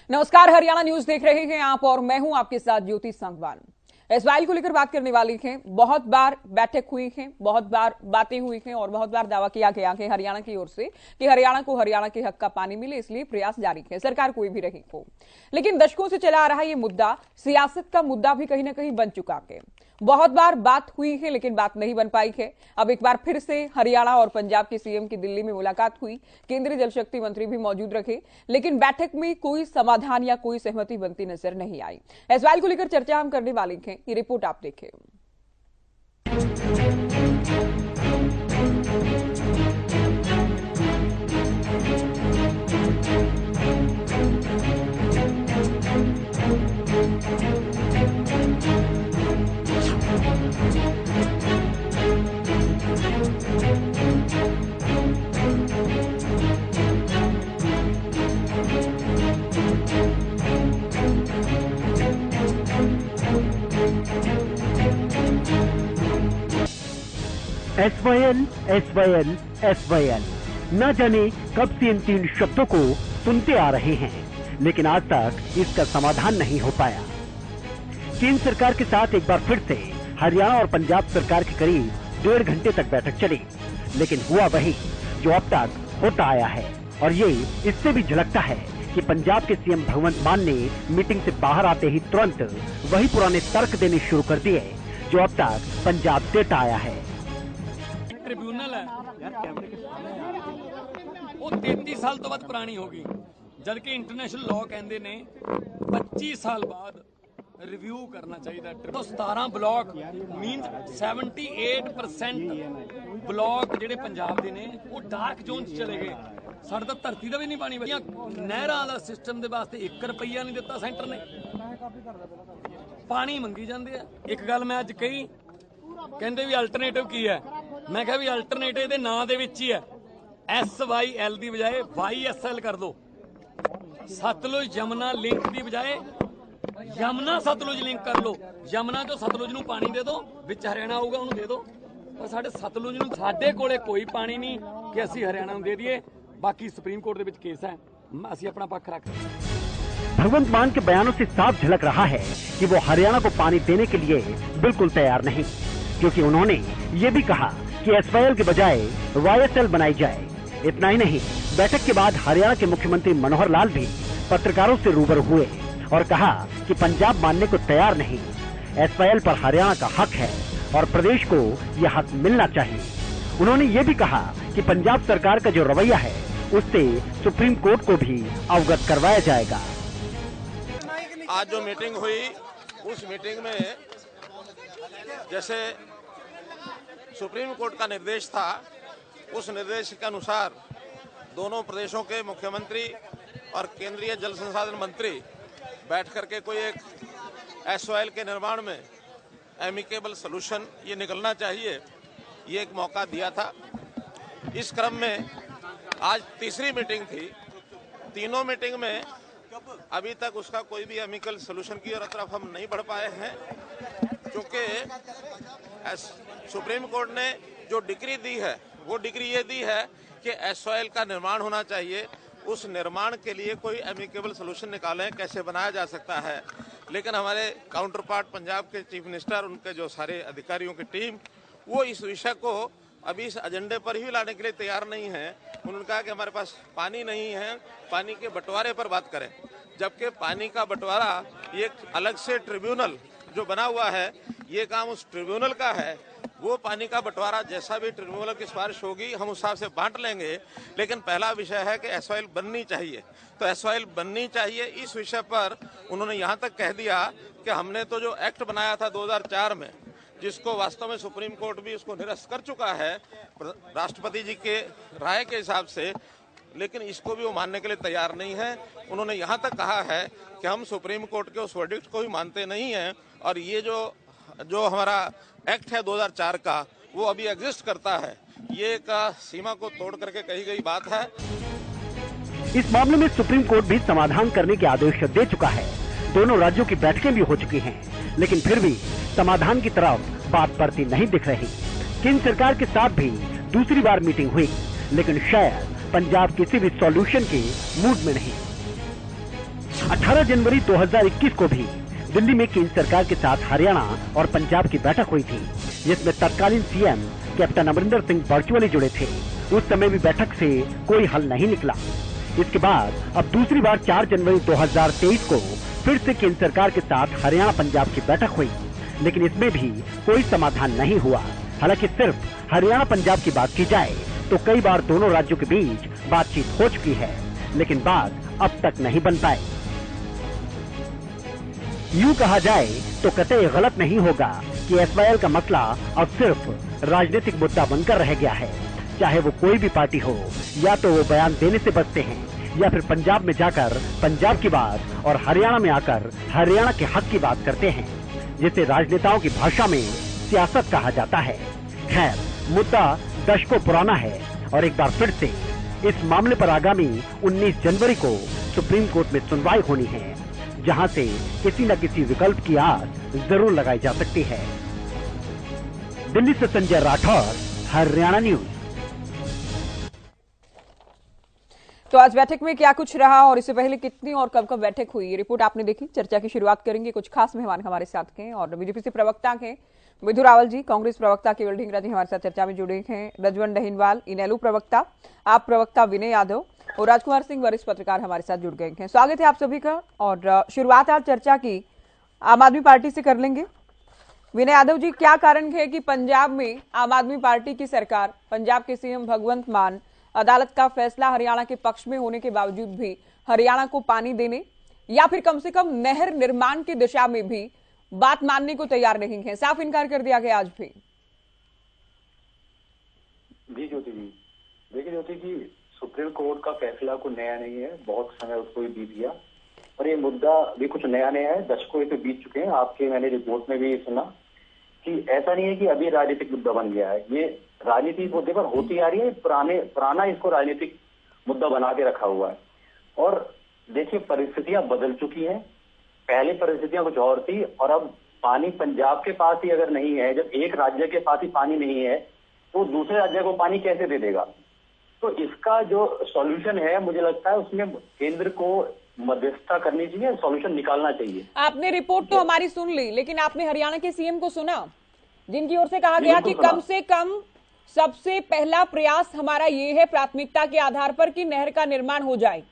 नमस्कार, हरियाणा न्यूज देख रहे हैं आप और मैं हूं आपके साथ ज्योति संगवान। एसवाइएल को लेकर बात करने वाली है। बहुत बार बैठक हुई है, बहुत बार बातें हुई हैं और बहुत बार दावा किया गया है हरियाणा की ओर से कि हरियाणा को हरियाणा के हक का पानी मिले, इसलिए प्रयास जारी है, सरकार कोई भी रही हो। लेकिन दशकों से चला आ रहा ये मुद्दा सियासत का मुद्दा भी कहीं ना कहीं बन चुका है। बहुत बार बात हुई है लेकिन बात नहीं बन पाई है। अब एक बार फिर से हरियाणा और पंजाब के सीएम की दिल्ली में मुलाकात हुई, केंद्रीय जल शक्ति मंत्री भी मौजूद रखे, लेकिन बैठक में कोई समाधान या कोई सहमति बनती नजर नहीं आई। एसवाइएल को लेकर चर्चा हम करने वाले हैं, ये रिपोर्ट आप देखें। एसवाईएल, एसवाईएल, एसवाईएल, न जाने कब से इन तीन शब्दों को सुनते आ रहे हैं, लेकिन आज तक इसका समाधान नहीं हो पाया। केंद्र सरकार के साथ एक बार फिर से हरियाणा और पंजाब सरकार के करीब 1.5 घंटे तक बैठक चली, लेकिन हुआ वही जो अब तक होता आया है। और ये इससे भी झलकता है कि पंजाब के सीएम भगवंत मान ने मीटिंग से बाहर आते ही तुरंत वही पुराने तर्क देने शुरू कर दिए जो अब तक पंजाब देता आया है। ट्रिब्यूनल है वो 33 साल तो बाद पुरानी होगी, जबकि इंटरनेशनल लॉ कहते ने 25 साल बाद रिव्यू करना चाहिए। तो 17 ब्लॉक मीनस 78% ब्लॉक ਜਿਹੜੇ ਪੰਜਾਬ ਦੇ ਨੇ ਉਹ ਡਾਰਕ ਜ਼ੋਨ 'ਚ ਚਲੇ ਗਏ। ਸਾਡੇ ਤਾਂ ਧਰਤੀ ਦਾ ਵੀ ਨਹੀਂ ਪਾਣੀ ਬਚਿਆ। ਨਹਿਰਾਂ ਦਾ ਸਿਸਟਮ ਦੇ ਵਾਸਤੇ 1 ਰੁਪਈਆ ਨਹੀਂ ਦਿੱਤਾ ਸੈਂਟਰ ਨੇ, ਪਾਣੀ ਮੰਗੀ ਜਾਂਦੇ ਆ। ਇੱਕ ਗੱਲ ਮੈਂ ਅੱਜ ਕਹੀ, ਕਹਿੰਦੇ ਵੀ ਅਲਟਰਨੇਟਿਵ ਕੀ ਹੈ, मैं कहा भी अल्टरनेटिव दे नां दे विच ही है, SYL की बजाय YSL कर दो। सतलुज यमुना लिंक की बजाय यमुना सतलुज लिंक कर लो। यमुना जो सतलुज नूं पानी दे दो, विच हरियाणा आऊगा उन्होंने दे दो। पर साडे सतलुज नूं साडे कोले कोई पानी नहीं कि असीं हरियाणा नूं दे दईए। बाकी supreme court they which case है, असीं अपना पक्ष रख रहे हैं। भगवंत मान के बयानों से साफ झलक रहा है कि वो हरियाणा को पानी देने के लिए बिल्कुल तैयार नहीं, क्योंकि उन्होंने ये भी कहा कि एसवाईएल के बजाय YSL बनाई जाए। इतना ही नहीं, बैठक के बाद हरियाणा के मुख्यमंत्री मनोहर लाल भी पत्रकारों से रूबरू हुए और कहा कि पंजाब मानने को तैयार नहीं, एसवाईएल पर हरियाणा का हक है और प्रदेश को यह हक मिलना चाहिए। उन्होंने ये भी कहा कि पंजाब सरकार का जो रवैया है उससे सुप्रीम कोर्ट को भी अवगत करवाया जाएगा। आज जो मीटिंग हुई, उस मीटिंग में जैसे सुप्रीम कोर्ट का निर्देश था, उस निर्देश के अनुसार दोनों प्रदेशों के मुख्यमंत्री और केंद्रीय जल संसाधन मंत्री बैठ करके कोई एक एसवाईएल के निर्माण में एमिकेबल सलूशन ये निकलना चाहिए, ये एक मौका दिया था। इस क्रम में आज तीसरी मीटिंग थी। तीनों मीटिंग में अभी तक उसका कोई भी एमिकल सलूशन की तरफ हम नहीं बढ़ पाए हैं, क्योंकि सुप्रीम कोर्ट ने जो डिक्री दी है वो डिक्री ये दी है कि एसवाईएल का निर्माण होना चाहिए। उस निर्माण के लिए कोई एमिकेबल सलूशन निकालें, कैसे बनाया जा सकता है। लेकिन हमारे काउंटर पार्ट पंजाब के चीफ मिनिस्टर, उनके जो सारे अधिकारियों की टीम, वो इस विषय को अभी इस एजेंडे पर ही लाने के लिए तैयार नहीं है। उन्होंने कहा कि हमारे पास पानी नहीं है, पानी के बंटवारे पर बात करें। जबकि पानी का बंटवारा ये अलग से ट्रिब्यूनल जो बना हुआ है, ये काम उस ट्रिब्यूनल का है। वो पानी का बंटवारा जैसा भी ट्रिब्यूनल की सिफारिश होगी हम उस हिसाब से बांट लेंगे। लेकिन पहला विषय है कि एसवाईएल बननी चाहिए, तो एसवाईएल बननी चाहिए। इस विषय पर उन्होंने यहाँ तक कह दिया कि हमने तो जो एक्ट बनाया था 2004 में, जिसको वास्तव में सुप्रीम कोर्ट भी उसको निरस्त कर चुका है राष्ट्रपति जी के राय के हिसाब से, लेकिन इसको भी वो मानने के लिए तैयार नहीं है। उन्होंने यहाँ तक कहा है कि हम सुप्रीम कोर्ट के उस वर्डिक्ट को भी मानते नहीं हैं, और ये जो हमारा एक्ट है 2004 का, वो अभी एग्जिस्ट करता है। ये एक सीमा को तोड़ करके कही गई बात है। इस मामले में सुप्रीम कोर्ट भी समाधान करने के आदेश दे चुका है। दोनों राज्यों की बैठकें भी हो चुकी हैं, लेकिन फिर भी समाधान की तरफ बात बढ़ती नहीं दिख रही। केंद्र सरकार के साथ भी दूसरी बार मीटिंग हुई, लेकिन शायद पंजाब किसी भी सॉल्यूशन के मूड में नहीं। 18 जनवरी 2021 को भी दिल्ली में केंद्र सरकार के साथ हरियाणा और पंजाब की बैठक हुई थी, जिसमें तत्कालीन CM captain Amarinder Singh virtually जुड़े थे। उस समय भी बैठक से कोई हल नहीं निकला। इसके बाद अब दूसरी बार 4 जनवरी 2023 को फिर से केंद्र सरकार के साथ हरियाणा पंजाब की बैठक हुई, लेकिन इसमें भी कोई समाधान नहीं हुआ। हालांकि सिर्फ हरियाणा पंजाब की बात की जाए तो कई बार दोनों राज्यों के बीच बातचीत हो चुकी है, लेकिन बात अब तक नहीं बन पाई। यूं कहा जाए तो कतई गलत नहीं होगा कि एसवाईएल का मसला अब सिर्फ राजनीतिक मुद्दा बनकर रह गया है। चाहे वो कोई भी पार्टी हो, या तो वो बयान देने से बचते हैं या फिर पंजाब में जाकर पंजाब की बात और हरियाणा में आकर हरियाणा के हक की बात करते हैं, जिसे राजनेताओं की भाषा में सियासत कहा जाता है। खैर, मुद्दा दशकों पुराना है और एक बार फिर से इस मामले पर आगामी 19 जनवरी को सुप्रीम कोर्ट में सुनवाई होनी है, जहां से किसी न किसी विकल्प की आस जरूर लगाई जा सकती है। दिल्ली से संजय राठौर, हरियाणा न्यूज। तो आज बैठक में क्या कुछ रहा और इससे पहले कितनी और कब कब बैठक हुई, ये रिपोर्ट आपने देखी। चर्चा की शुरुआत करेंगे, कुछ खास मेहमान हमारे साथ हैं और बीजेपी से प्रवक्ता हैं विधु रावल जी, कांग्रेस प्रवक्ता केवल ढींगरा जी हमारे साथ चर्चा में जुड़े हैं, रजवन डहीनवाल, इनेलो प्रवक्ता, आप प्रवक्ता विनय यादव और राजकुमार सिंह वरिष्ठ पत्रकार हमारे साथ जुड़ गए हैं। स्वागत है आप सभी का। और शुरुआत आज चर्चा की आम आदमी पार्टी से कर लेंगे। विनय यादव जी, क्या कारण है कि पंजाब में आम आदमी पार्टी की सरकार, पंजाब के सीएम भगवंत मान अदालत का फैसला हरियाणा के पक्ष में होने के बावजूद भी हरियाणा को पानी देने या फिर कम से कम नहर निर्माण की दिशा में भी बात मानने को तैयार नहीं है, साफ इनकार कर दिया गया आज भी? जी ज्योति जी, देखिए ज्योति जी, सुप्रीम कोर्ट का फैसला कोई नया नहीं है, बहुत समय उसको भी बीत गया और ये मुद्दा भी कुछ नया नहीं है, दशकों तो बीत चुके हैं। आपके मैंने रिपोर्ट में भी सुना कि ऐसा नहीं है कि अभी राजनीतिक मुद्दा बन गया है, ये राजनीतिक मुद्दे पर होती आ रही है, पुराना इसको राजनीतिक मुद्दा बना के रखा हुआ है। और देखिए, परिस्थितियां बदल चुकी हैं, पहले परिस्थितियां कुछ और थी और अब पानी पंजाब के पास ही अगर नहीं है, जब एक राज्य के पास ही पानी नहीं है तो दूसरे राज्य को पानी कैसे दे देगा? तो इसका जो सॉल्यूशन है, मुझे लगता है उसमें केंद्र को मध्यस्थता करनी चाहिए, सॉल्यूशन निकालना चाहिए। आपने रिपोर्ट तो हमारी सुन ली, लेकिन आपने हरियाणा के सीएम को सुना, जिनकी ओर से कहा गया कि कम से कम सबसे पहला प्रयास हमारा ये है प्राथमिकता के आधार पर कि नहर का निर्माण हो जाए,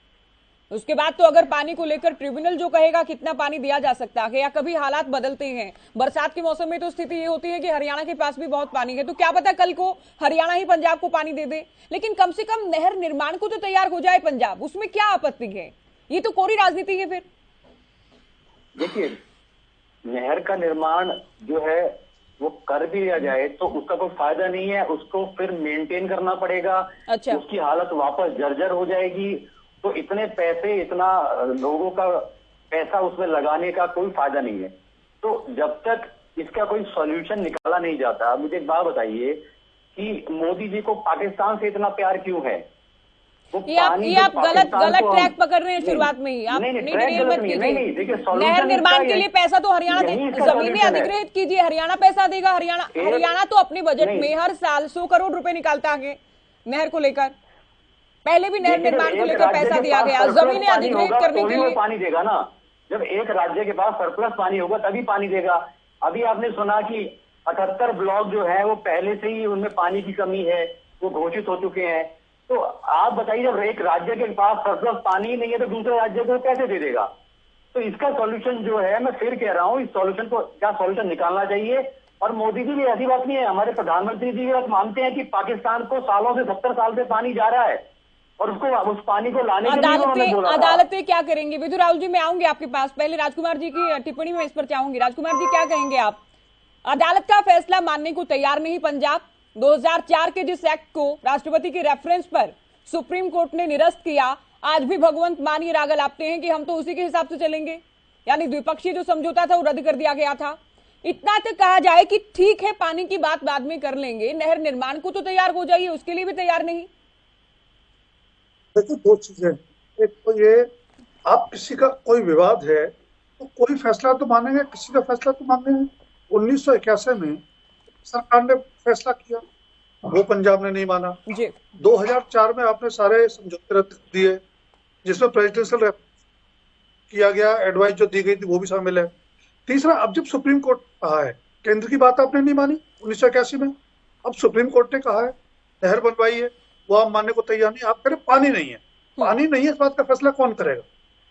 उसके बाद तो अगर पानी को लेकर ट्रिब्यूनल जो कहेगा कितना पानी दिया जा सकता है, या कभी हालात बदलते हैं, बरसात के मौसम में तो स्थिति ये होती है कि हरियाणा के पास भी बहुत पानी है, तो क्या पता कल को हरियाणा ही पंजाब को पानी दे दे, लेकिन कम से कम नहर निर्माण को तो तैयार हो जाए पंजाब, उसमें क्या आपत्ति है? ये तो कोरी राजनीति है। फिर देखिए, नहर का निर्माण जो है वो कर भी लिया जाए तो उसका कोई फायदा नहीं है, उसको फिर मेंटेन करना पड़ेगा। अच्छा। उसकी हालत वापस जर्जर हो जाएगी, तो इतने पैसे, इतना लोगों का पैसा उसमें लगाने का कोई फायदा नहीं है। तो जब तक इसका कोई सॉल्यूशन निकाला नहीं जाता, मुझे एक बात बताइए कि मोदी जी को पाकिस्तान से इतना प्यार क्यों है? ये आप गलत ट्रैक पकड़ रहे हैं शुरुआत में ही। आप नहीं, नहर निर्माण के लिए पैसा तो हरियाणा जमीनें अधिग्रहित कीजिए, हरियाणा पैसा देगा। हरियाणा तो अपने बजट में हर साल 100 करोड़ रुपए निकालता है नहर को लेकर, पहले भी नहर निर्माण को लेकर पैसा दिया गया, जमीनें अधिग्रहित करने के लिए पानी देगा ना। जब एक राज्य के पास सरप्लस पानी होगा तभी पानी देगा। अभी आपने सुना कि 78 ब्लॉक जो है वो पहले से ही उनमें पानी की कमी है, वो घोषित हो चुके हैं। तो आप बताइए, जब एक राज्य के पास सरप्लस पानी ही नहीं है तो दूसरे राज्य को कैसे दे देगा? तो इसका सॉल्यूशन जो है, मैं फिर कह रहा हूँ, इस सॉल्यूशन को क्या सॉल्यूशन निकालना चाहिए। और मोदी जी भी ऐसी बात नहीं है, हमारे प्रधानमंत्री जी भी बात मानते हैं कि पाकिस्तान को सालों से 70 साल से पानी जा रहा है और उसको उस पानी को लाने के लिए उन्होंने बोला था। अदालतें क्या करेंगी? विधु रावल जी, मैं आऊंगी आपके पास, पहले राजकुमार जी की टिप्पणी में इस पर चाहूंगी। राजकुमार जी, क्या कहेंगे आप? अदालत का फैसला मानने को तैयार नहीं पंजाब। 2004 के जिस एक्ट को राष्ट्रपति के रेफरेंस पर सुप्रीम कोर्ट ने निरस्त किया, आज भी भगवंत मान ये राग लापते हैं कि हम तो उसी के हिसाब से चलेंगे, यानी द्विपक्षीय जो समझौता था वो रद्द कर दिया गया था। इतना तक कहा जाए कि ठीक है, पानी की बात बाद में कर लेंगे, नहर निर्माण को तो तैयार हो जाइए, उसके लिए भी तैयार नहीं। देखो, दो चीजें, एक तो ये, आप किसी का कोई विवाद है तो कोई फैसला तो मानेंगे, किसी का फैसला तो मानेंगे। 1981 में सरकार ने फैसला किया, वो पंजाब ने नहीं माना जी। 2004 में आपने सारे समझौते रद्द कर दिए, जिसमें प्रेसिडेंशियल किया गया, एडवाइस जो दी गई थी वो भी शामिल है। तीसरा, अब जब सुप्रीम कोर्ट कहा है, केंद्र की बात आपने नहीं मानी 1981 में, अब सुप्रीम कोर्ट ने कहा है नहर बनवाई है, वो आप मानने को तैयार नहीं, आप कह रहे पानी नहीं है। पानी नहीं है, इस बात का फैसला कौन करेगा?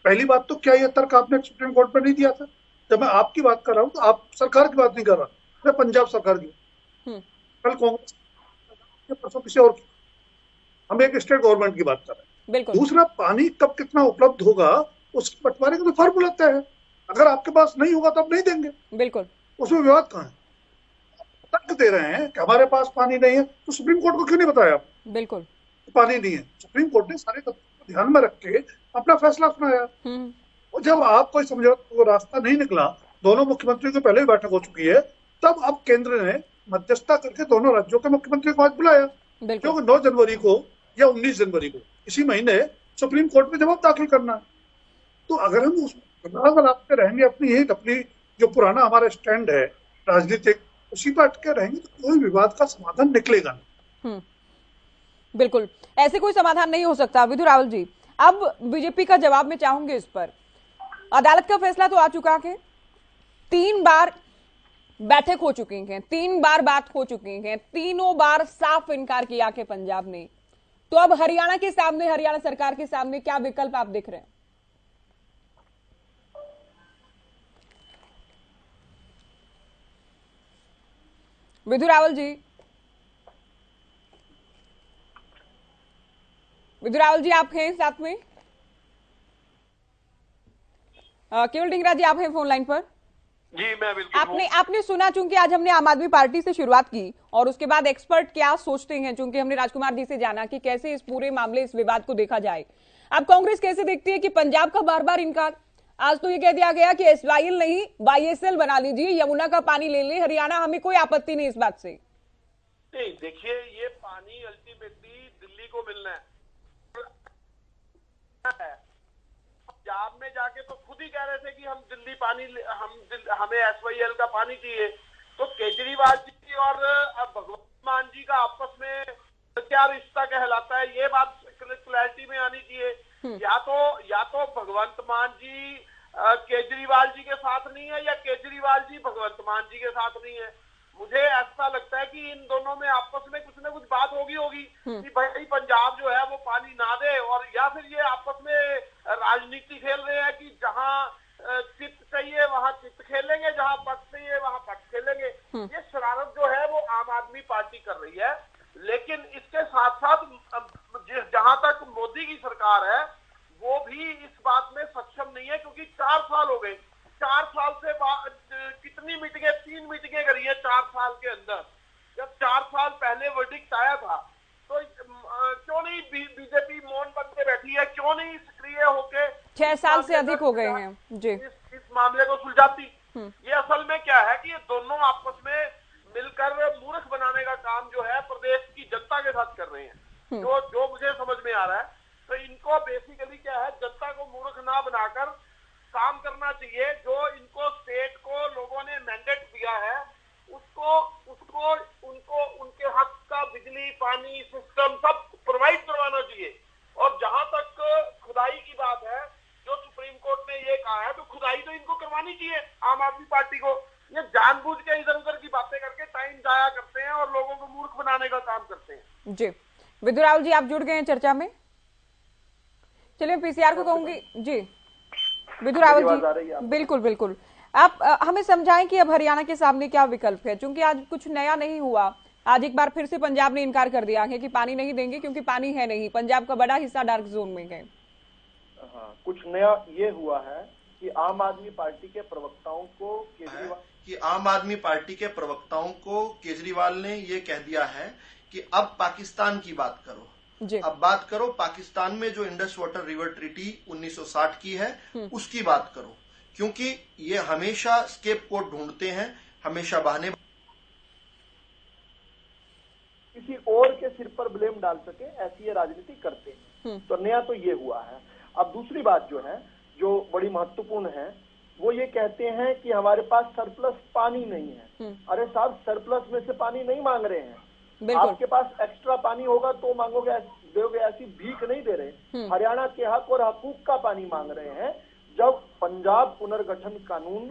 पहली बात तो क्या ये तर्क आपने सुप्रीम कोर्ट में नहीं दिया था? जब मैं आपकी बात कर रहा हूँ तो आप सरकार की बात नहीं कर रहा, मैं पंजाब सरकार की, कल कांग्रेस, परसों किसी और की, हम एक स्टेट गवर्नमेंट की बात कर रहे हैं। दूसरा, पानी कब कितना उपलब्ध होगा उसके बंटवारे का तो फॉर्मूला तय है। अगर आपके पास नहीं होगा तो आप नहीं देंगे, बिल्कुल, उसमें विवाद कहाँ है? तर्क दे रहे हैं कि हमारे पास पानी नहीं है, तो सुप्रीम कोर्ट को क्यों नहीं बताया आप? बिल्कुल, पानी नहीं है। सुप्रीम कोर्ट ने सारे तथ्यों को ध्यान में रख के अपना फैसला सुनाया। और जब आप कोई समझौता वो रास्ता नहीं निकला, दोनों मुख्यमंत्रियों की पहले ही बैठक हो चुकी है, तब अब केंद्र ने मध्यस्थता करके दोनों राज्यों के मुख्यमंत्री को आज बुलाया, क्योंकि 9 जनवरी को या 19 जनवरी को इसी महीने सुप्रीम कोर्ट में जवाब दाखिल करना है। तो अगर हम उस रास्ते रहेंगे, अपनी जो पुराना हमारा स्टैंड है राजनीतिक, उसी पर अटके रहेंगे, तो कोई विवाद का समाधान निकलेगा नहीं। बिल्कुल, ऐसे कोई समाधान नहीं हो सकता। विधु रावल जी, अब बीजेपी का जवाब मैं चाहूंगी इस पर। अदालत का फैसला तो आ चुका है, 3 बार बैठक हो चुकी है, 3 बार बात हो चुकी है, तीनों बार साफ इनकार किया कि पंजाब ने। तो अब हरियाणा के सामने, हरियाणा सरकार के सामने क्या विकल्प आप दिख रहे हैं? विधु रावल जी, विधु रावल जी आप हैं साथ में? केवल ढींगरा जी आप हैं फोन लाइन पर? जी मैं बिल्कुल। आपने सुना, चूंकि आज हमने आम आदमी पार्टी से शुरुआत की और उसके बाद एक्सपर्ट क्या सोचते हैं, चूंकि हमने राजकुमार जी से जाना कि कैसे इस पूरे मामले, इस विवाद को देखा जाए। अब कांग्रेस कैसे देखती है कि पंजाब का बार बार इनकार? आज तो ये कह दिया गया कि SYL नहीं YSL बना लीजिए, यमुना का पानी ले ले हरियाणा, हमें कोई आपत्ति नहीं इस बात से। नहीं, देखिए ये पानी अल्टीमेटली दिल्ली को मिलना है। पंजाब में जाके तो खुद ही कह रहे थे कि हम दिल्ली पानी, हमें SYL का पानी चाहिए। तो केजरीवाल जी और भगवंत मान जी का आपस में क्या रिश्ता कहलाता है, ये बात क्लैरिटी में आनी चाहिए। या तो भगवंत मान जी केजरीवाल जी के साथ नहीं है, या केजरीवाल जी भगवंत मान जी के साथ नहीं है। मुझे ऐसा लगता है कि इन दोनों में आपस में कुछ ना कुछ बात होगी कि भाई पंजाब जो है वो पानी ना दे, और या फिर ये आपस में राजनीति खेल रहे हैं कि जहां चित्त चाहिए वहां चित्त खेलेंगे, जहां पक्ष चाहिए वहां पक्ष खेलेंगे। ये शरारत जो है वो आम आदमी पार्टी कर रही है। लेकिन इसके साथ साथ जहां तक मोदी की सरकार है वो भी इस बात में सक्षम नहीं है, क्योंकि 4 साल हो गए। 4 साल से कितनी मीटिंगें, 3 मीटिंगें करी है 4 साल के अंदर। जब 4 साल पहले वर्डिक्ट आया था तो क्यों नहीं बीजेपी मौन बन के बैठी है, क्यों नहीं सक्रिय होके 6 साल से अधिक हो गए हैं जी इस मामले को सुलझाती। ये असल में क्या है कि ये दोनों आपस में मिलकर मूर्ख बनाने का काम जो है प्रदेश की जनता के साथ कर रहे हैं, जो मुझे समझ में आ रहा है। तो इनको बेसिकली क्या है, जनता को मूर्ख ना बनाकर काम करना चाहिए। जो इनको स्टेट को लोगों ने मैंडेट दिया है उसको उनको उनके हक का बिजली पानी सिस्टम सब प्रोवाइड करवाना चाहिए। और जहां तक खुदाई की बात है, जो सुप्रीम कोर्ट ने ये कहा है, तो खुदाई तो इनको करवानी चाहिए आम आदमी पार्टी को। ये जानबूझ के इधर उधर की बातें करके टाइम जाया करते हैं और लोगों को मूर्ख बनाने का काम करते हैं। जी विधु रावल जी आप जुड़ गए हैं चर्चा में। चलिए PCR को कहूंगी जी। विधु रावल जी बिल्कुल बिल्कुल, आप हमें समझाएं कि अब हरियाणा के सामने क्या विकल्प है, क्योंकि आज कुछ नया नहीं हुआ। आज एक बार फिर से पंजाब ने इनकार कर दिया है कि पानी नहीं देंगे क्योंकि पानी है नहीं। पंजाब का बड़ा हिस्सा डार्क जोन में है। हाँ, कुछ नया ये हुआ है कि आम आदमी पार्टी के प्रवक्ताओं को केजरीवाल ने ये कह दिया है कि अब पाकिस्तान की बात करो, अब बात करो पाकिस्तान में जो इंडस वाटर रिवर ट्रीटी 1960 की है उसकी बात करो, क्योंकि ये हमेशा स्केपगोट ढूंढते हैं, हमेशा बहाने किसी और के सिर पर ब्लेम डाल सके, ऐसी ये राजनीति करते हैं। तो नया तो ये हुआ है। अब दूसरी बात जो है, जो बड़ी महत्वपूर्ण है, वो ये कहते हैं कि हमारे पास सरप्लस पानी नहीं है। अरे साहब, सरप्लस में से पानी नहीं मांग रहे हैं, आपके पास एक्स्ट्रा पानी होगा तो मांगोगे, दोगे, ऐसी भीख नहीं दे रहे। हरियाणा के हक और हकूक का पानी मांग रहे हैं। जब पंजाब पुनर्गठन कानून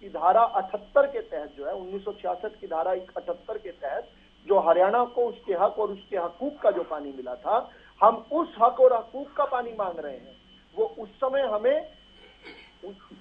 की धारा 78 के तहत जो है 1966 की धारा 78 के तहत जो हरियाणा को उसके हक और उसके हकूक का जो पानी मिला था, हम उस हक और हकूक का पानी मांग रहे हैं। वो उस समय हमें,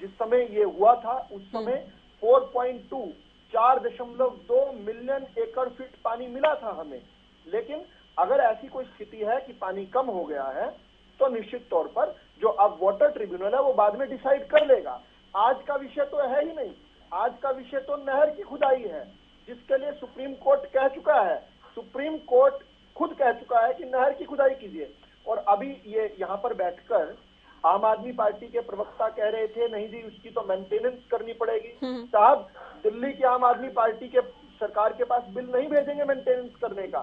जिस समय ये हुआ था उस समय 4.2 मिलियन एकड़ फीट पानी मिला था हमें। लेकिन अगर ऐसी कोई स्थिति है कि पानी कम हो गया है तो निश्चित तौर पर जो अब वाटर ट्रिब्यूनल है वो बाद में डिसाइड कर लेगा। आज का विषय तो है ही नहीं, आज का विषय तो नहर की खुदाई है, जिसके लिए सुप्रीम कोर्ट कह चुका है, सुप्रीम कोर्ट खुद कह चुका है कि नहर की खुदाई कीजिए। और अभी ये यहाँ पर बैठकर आम आदमी पार्टी के प्रवक्ता कह रहे थे नहीं जी उसकी तो मेंटेनेंस करनी पड़ेगी। साहब, दिल्ली की आम आदमी पार्टी के सरकार के पास बिल नहीं भेजेंगे मेंटेनेंस करने का,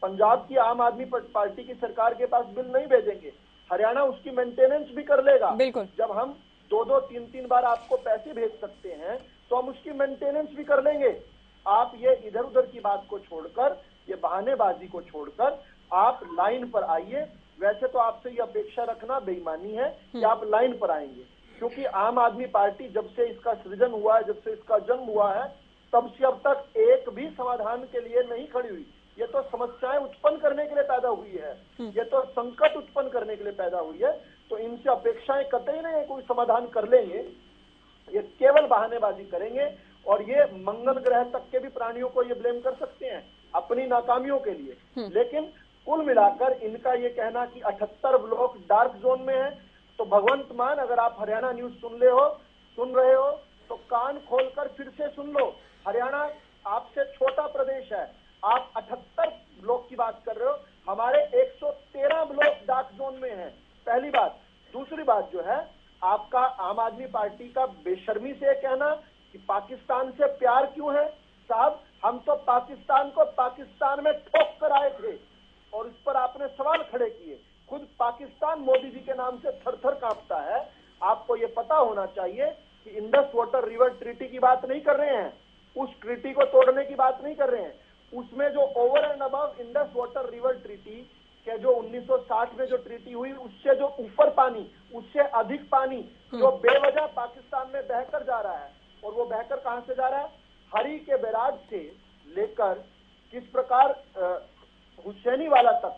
पंजाब की आम आदमी पार्टी की सरकार के पास बिल नहीं भेजेंगे, हरियाणा उसकी मेंटेनेंस भी कर लेगा। जब हम 2-2, 3-3 बार आपको पैसे भेज सकते हैं तो हम उसकी मेंटेनेंस भी कर लेंगे। आप ये इधर उधर की बात को छोड़कर, ये बहानेबाजी को छोड़कर आप लाइन पर आइए। वैसे तो आपसे ये अपेक्षा रखना बेईमानी है कि आप लाइन पर आएंगे, क्योंकि आम आदमी पार्टी जब से इसका सृजन हुआ है, जब से इसका जन्म हुआ है, तब से अब तक एक भी समाधान के लिए नहीं खड़ी हुई। ये तो समस्याएं उत्पन्न करने के लिए पैदा हुई है, ये तो संकट उत्पन्न करने के लिए पैदा हुई है। तो इनसे अपेक्षाएं कतई नहीं है कोई समाधान कर लेंगे, ये केवल बहानेबाजी करेंगे। और ये मंगल ग्रह तक के भी प्राणियों को ये ब्लेम कर सकते हैं अपनी नाकामियों के लिए। लेकिन कुल मिलाकर इनका ये कहना कि 78 ब्लॉक डार्क जोन में है, तो भगवंत मान, अगर आप हरियाणा न्यूज सुन रहे हो तो कान खोलकर फिर से सुन लो। हरियाणा आपसे छोटा प्रदेश है, आप 78 ब्लॉक की बात कर रहे हो, हमारे 113 ब्लॉक डार्क जोन में है, पहली बात। दूसरी बात जो है, आपका आम आदमी पार्टी का बेशर्मी से कहना कि पाकिस्तान से प्यार क्यों है। साहब, हम तो पाकिस्तान को पाकिस्तान में ठोक कर आए थे और इस पर आपने सवाल खड़े किए। खुद पाकिस्तान मोदी जी के नाम से थर-थर कांपता है। आपको ये पता होना चाहिए कि इंडस वाटर रिवर ट्रीटी की बात नहीं कर रहे हैं, उस ट्रीटी को तोड़ने की बात नहीं कर रहे हैं। उसमें जो over and above Indus water river treaty के जो 1960 में जो ट्रीटी हुई, उससे जो ऊपर पानी, उससे अधिक पानी जो बेवजह पाकिस्तान में बहकर जा रहा है, और वो बहकर कहां से जा रहा है, हरी के बैराज से लेकर किस प्रकार हुसैनी वाला तक,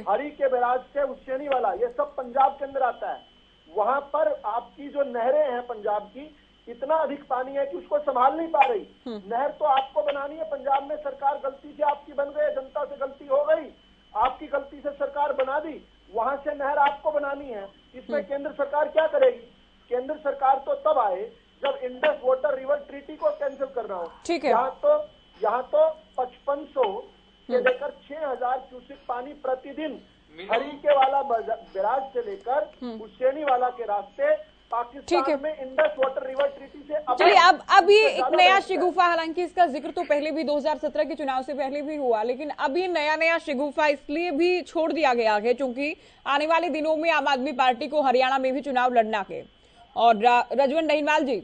हरी के बैराज से हुसैनी वाला, ये सब पंजाब के अंदर आता है। वहां पर आपकी जो नहरें हैं पंजाब की, इतना अधिक पानी है कि उसको संभाल नहीं पा रही। नहर तो आपको बनानी है, पंजाब में सरकार गलती से आपकी बन गई, जनता से गलती हो गई, आपकी गलती से सरकार बना दी, वहां से नहर आपको बनानी है। इसमें केंद्र सरकार क्या करेगी? केंद्र सरकार तो तब आए जब इंडस वाटर रिवर ट्रीटी को कैंसिल करना हो। ठीक है। यहाँ तो 5500 से लेकर 6000 क्यूसेक पानी प्रतिदिन हरीके वाला बैराज से लेकर हुसैनी वाला के रास्ते पाकिस्तान में इंडस वाटर रिवर ट्रीटी से। चलिए, अब ये एक नया शिगुफा, हालांकि इसका जिक्र तो पहले भी 2017 के चुनाव से पहले भी हुआ, लेकिन अब ये नया शिगुफा इसलिए भी छोड़ दिया गया है क्योंकि आने वाले दिनों में आम आदमी पार्टी को हरियाणा में भी चुनाव लड़ना है। और रजवंत दहीनवाल जी,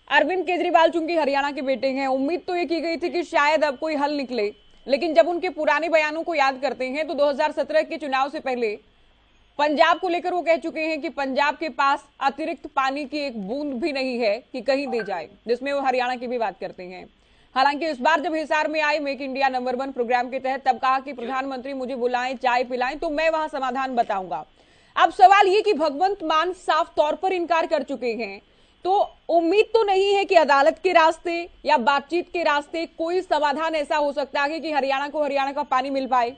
अरविंद केजरीवाल चूंकि हरियाणा के बेटे हैं, उम्मीद तो ये की गई थी कि शायद अब कोई हल निकले, लेकिन जब उनके पुराने बयानों को याद करते हैं तो 2017 के चुनाव से पहले पंजाब को लेकर वो कह चुके हैं कि पंजाब के पास अतिरिक्त पानी की एक बूंद भी नहीं है कि कहीं दे जाए, जिसमें वो हरियाणा की भी बात करते हैं। हालांकि इस बार जब हिसार में आए मेक इंडिया नंबर 1 प्रोग्राम के तहत, तब कहा कि प्रधानमंत्री मुझे बुलाएं, चाय पिलाएं तो मैं वहां समाधान बताऊंगा। अब सवाल ये कि भगवंत मान साफ तौर पर इनकार कर चुके हैं, तो उम्मीद तो नहीं है कि अदालत के रास्ते या बातचीत के रास्ते कोई समाधान ऐसा हो सकता है कि हरियाणा को हरियाणा का पानी मिल पाए।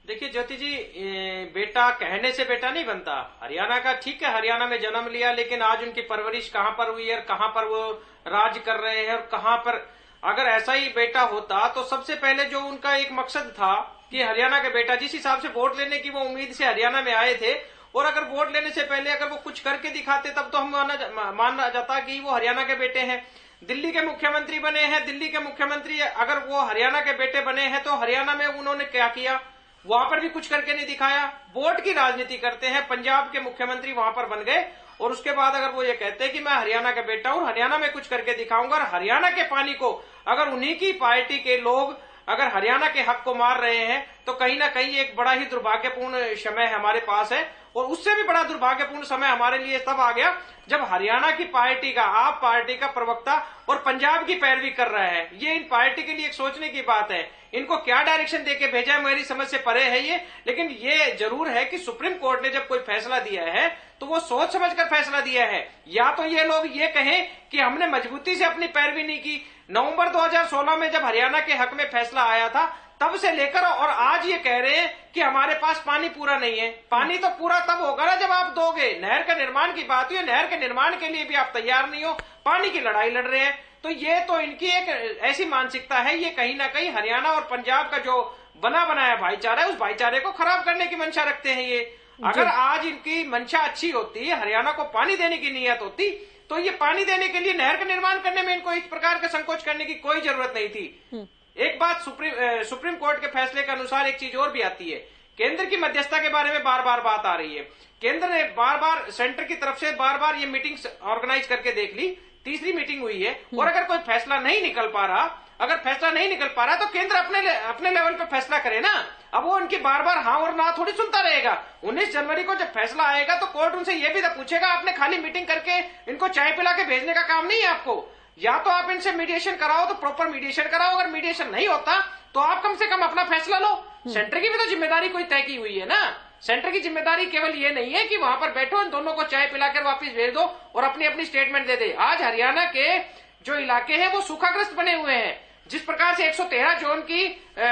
देखिए ज्योति जी, बेटा कहने से बेटा नहीं बनता। हरियाणा का ठीक है, हरियाणा में जन्म लिया, लेकिन आज उनकी परवरिश कहां पर हुई है और कहां पर वो राज कर रहे हैं और कहां पर, अगर ऐसा ही बेटा होता तो सबसे पहले जो उनका एक मकसद था कि हरियाणा के बेटा, जिस हिसाब से वोट लेने की वो उम्मीद से हरियाणा में आए थे, और अगर वोट लेने से पहले अगर वो कुछ करके दिखाते तब तो हम माना जाता कि वो हरियाणा के बेटे हैं। दिल्ली के मुख्यमंत्री बने हैं, दिल्ली के मुख्यमंत्री अगर वो हरियाणा के बेटे बने हैं तो हरियाणा में उन्होंने क्या किया, वहां पर भी कुछ करके नहीं दिखाया। वोट की राजनीति करते हैं, पंजाब के मुख्यमंत्री वहां पर बन गए और उसके बाद अगर वो ये कहते हैं कि मैं हरियाणा का बेटा हूं, हरियाणा में कुछ करके दिखाऊंगा, और हरियाणा के पानी को अगर उन्हीं की पार्टी के लोग अगर हरियाणा के हक को मार रहे हैं तो कहीं ना कहीं एक बड़ा ही दुर्भाग्यपूर्ण समय हमारे पास है। और उससे भी बड़ा दुर्भाग्यपूर्ण समय हमारे लिए तब आ गया जब हरियाणा की पार्टी का, आप पार्टी का प्रवक्ता और पंजाब की पैरवी कर रहा है। ये इन पार्टी के लिए एक सोचने की बात है, इनको क्या डायरेक्शन देके भेजा है मेरी समझ से परे है ये। लेकिन ये जरूर है कि सुप्रीम कोर्ट ने जब कोई फैसला दिया है तो वो सोच समझकर फैसला दिया है। या तो ये लोग ये कहें कि हमने मजबूती से अपनी पैरवी नहीं की। नवंबर 2016 में जब हरियाणा के हक में फैसला आया था तब से लेकर और आज ये कह रहे हैं कि हमारे पास पानी पूरा नहीं है। पानी तो पूरा तब होगा ना जब आप दोगे। नहर के निर्माण की बात हुई, नहर के निर्माण के लिए भी आप तैयार नहीं हो, पानी की लड़ाई लड़ रहे हैं। तो ये तो इनकी एक ऐसी मानसिकता है, ये कहीं ना कहीं हरियाणा और पंजाब का जो बना बनाया भाईचारा है उस भाईचारे को खराब करने की मंशा रखते हैं ये। अगर आज इनकी मंशा अच्छी होती, हरियाणा को पानी देने की नीयत होती, तो ये पानी देने के लिए नहर का निर्माण करने में इनको इस प्रकार का संकोच करने की कोई जरूरत नहीं थी। एक बात सुप्रीम कोर्ट के फैसले के अनुसार एक चीज और भी आती है, केंद्र की मध्यस्थता के बारे में बार बार बात आ रही है। केंद्र ने बार बार सेंटर की तरफ से बार बार ये मीटिंग्स ऑर्गेनाइज करके देख ली, तीसरी मीटिंग हुई है और अगर कोई फैसला नहीं निकल पा रहा, तो केंद्र अपने लेवल पे फैसला करे ना। अब वो उनकी बार बार हाँ और ना थोड़ी सुनता रहेगा। 19 जनवरी को जब फैसला आएगा तो कोर्ट उनसे ये भी तो पूछेगा, आपने खाली मीटिंग करके इनको चाय पिला के भेजने का काम नहीं है आपको। या तो आप इनसे मीडिएशन कराओ तो प्रॉपर मीडिएशन कराओ, अगर मीडिएशन नहीं होता तो आप कम से कम अपना फैसला लो। सेंटर की भी तो जिम्मेदारी कोई तय की हुई है ना। सेंटर की जिम्मेदारी केवल ये नहीं है कि वहां पर बैठो, इन दोनों को चाय पिलाकर वापस भेज दो और अपनी अपनी स्टेटमेंट दे दे। आज हरियाणा के जो इलाके हैं वो सूखाग्रस्त बने हुए हैं। जिस प्रकार से 113 जोन की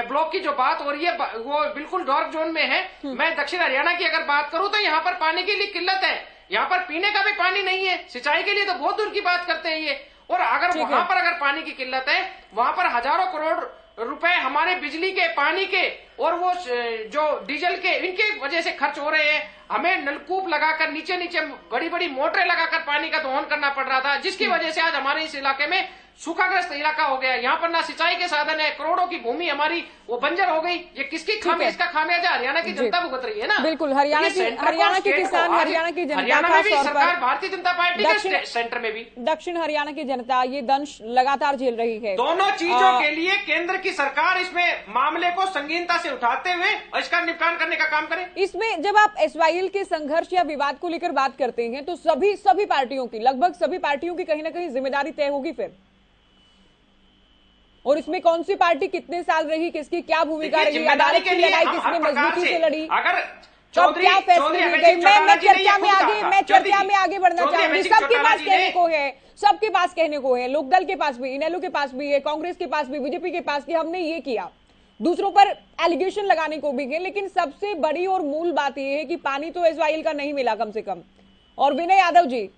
ब्लॉक की जो बात हो रही है वो बिल्कुल डार्क जोन में है। मैं दक्षिण हरियाणा की अगर बात करूं तो यहाँ पर पानी के लिए किल्लत है, यहाँ पर पीने का भी पानी नहीं है, सिंचाई के लिए तो बहुत दूर की बात करते हैं ये। और अगर वहां पर अगर पानी की किल्लत है, वहां पर हजारों करोड़ रुपए हमारे बिजली के, पानी के और वो जो डीजल के, इनके वजह से खर्च हो रहे हैं। हमें नलकूप लगाकर नीचे नीचे बड़ी बड़ी मोटरें लगाकर पानी का दोहन करना पड़ रहा था, जिसकी वजह से आज हमारे इस इलाके में सूखाग्रस्त इलाका हो गया। यहाँ पर ना सिंचाई के साधन है, करोड़ों की भूमि हमारी वो बंजर हो गई। ये किसकी खामी, इसका खामियाजा हरियाणा की जनता भुगत रही है ना। बिल्कुल, हरियाणा के किसान, हरियाणा की जनता, हरियाणा में भी सरकार भारतीय जनता पार्टी के सेंटर में भी दक्षिण हरियाणा की जनता ये दंश लगातार झेल रही है। दोनों चीजों के लिए केंद्र की सरकार इसमें मामले को संगीनता से उठाते हुए इसका निपटान करने का काम करे। इसमें जब आप एसवाईएल के संघर्ष या विवाद को लेकर बात करते हैं तो सभी पार्टियों की, लगभग सभी पार्टियों की कहीं ना कहीं जिम्मेदारी तय होगी फिर। और इसमें कौन सी पार्टी कितने साल रही, किसकी क्या भूमिका रही, अदालत की लड़ाई किसने मजबूती से लड़ी, अगर कब क्या फैसले लिए गए। मैं चर्चा में आगे बढ़ना चाहूंगी। सबके पास कहने को है, सबके पास कहने को है, लोकदल के पास भी, इनेलो के पास भी है, कांग्रेस के पास भी, बीजेपी के पास भी, हमने ये किया, दूसरों पर एलिगेशन लगाने को भी है। लेकिन सबसे बड़ी और मूल बात यह है कि पानी तो एसवाईएल का नहीं मिला कम से कम। और विनय यादव जी,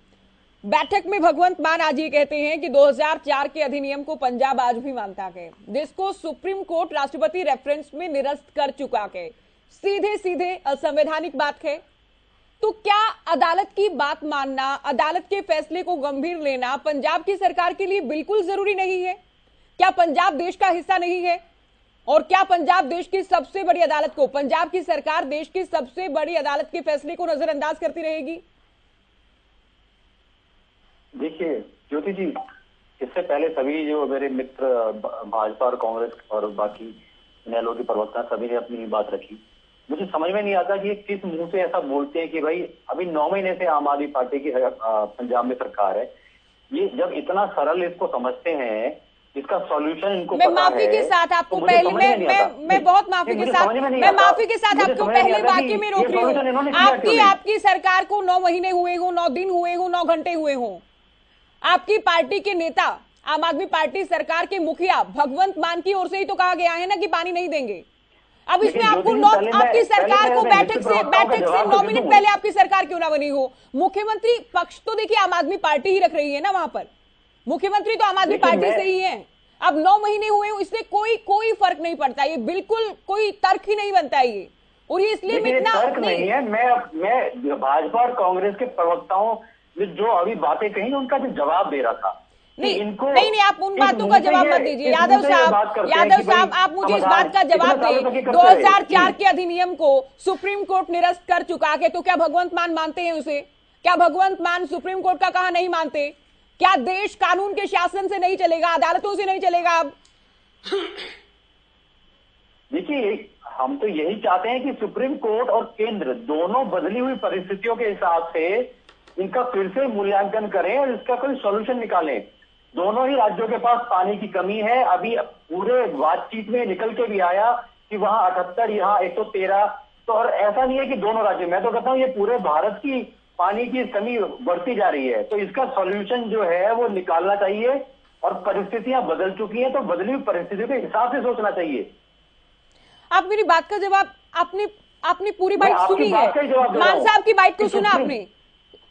बैठक में भगवंत मान आज ये कहते हैं कि 2004 के अधिनियम को पंजाब आज भी मानता है, जिसको सुप्रीम कोर्ट राष्ट्रपति रेफरेंस में निरस्त कर चुका है। सीधे सीधे असंवैधानिक बात है। तो क्या अदालत की बात मानना, अदालत के फैसले को गंभीर लेना पंजाब की सरकार के लिए बिल्कुल जरूरी नहीं है? क्या पंजाब देश का हिस्सा नहीं है? और क्या पंजाब देश की सबसे बड़ी अदालत को, पंजाब की सरकार देश की सबसे बड़ी अदालत के फैसले को नजरअंदाज करती रहेगी? देखिए ज्योति जी, इससे पहले सभी जो मेरे मित्र भाजपा और कांग्रेस और बाकी इनेलो के प्रवक्ता सभी ने अपनी बात रखी। मुझे समझ में नहीं आता कि ये किस मुंह से ऐसा बोलते हैं कि भाई अभी 9 महीने से आम आदमी पार्टी की पंजाब में सरकार है। ये जब इतना सरल इसको समझते हैं, इसका सॉल्यूशन इनको मैं माफी के साथ आपको पहले मैं बहुत माफी के साथ आपको पहले वाक्य में रोक रही हूँ। आपकी सरकार को 9 महीने हुए हो, 9 दिन हुए हो, 9 घंटे हुए हो। आपकी पार्टी के नेता, आम आदमी पार्टी सरकार के मुखिया भगवंत मान की ओर से ही तो कहा गया है ना कि पानी नहीं देंगे। अब इसमें आपको आपकी सरकार को बैठक से 9 मिनट पहले आपकी सरकार क्यों ना बनी हो? मुख्यमंत्री पक्ष तो देखिए आम आदमी पार्टी ही रख रही है ना, वहां पर मुख्यमंत्री तो आम आदमी पार्टी से ही है। अब 9 महीने हुए, इससे कोई फर्क नहीं पड़ता। ये बिल्कुल कोई तर्क ही नहीं बनता है ये। और ये इसलिए इतना नहीं है। मैं भाजपा और कांग्रेस के प्रवक्ताओं ने जो अभी बातें कही उनका जो जवाब दे रहा था, नहीं, आप उन बातों का जवाब मत दीजिए। यादव साहब, आप मुझे इस बात का जवाब दें। 2004 के अधिनियम को सुप्रीम कोर्ट निरस्त कर चुका है, तो क्या भगवंत मान मानते हैं उसे? क्या भगवंत मान सुप्रीम कोर्ट का कहा नहीं मानते? क्या देश कानून के शासन से नहीं चलेगा, अदालतों से नहीं चलेगा? अब देखिए, हम तो यही चाहते हैं कि सुप्रीम कोर्ट और केंद्र दोनों बदली हुई परिस्थितियों के हिसाब से इनका फिर से मूल्यांकन करें और इसका कोई सॉल्यूशन निकालें। दोनों ही राज्यों के पास पानी की कमी है। अभी पूरे बातचीत में निकल के भी आया कि वहां 78, यहाँ 113। तो और ऐसा नहीं है कि दोनों राज्य, मैं तो कहता हूँ ये पूरे भारत की पानी की कमी बढ़ती जा रही है। तो इसका सॉल्यूशन जो है वो निकालना चाहिए और परिस्थितियां बदल चुकी हैं तो बदली हुई परिस्थितियों के हिसाब से सोचना चाहिए। आप मेरी बात का जवाब, आपने पूरी बाइट सुनी है? मान साहब की बाइट को सुना आपने?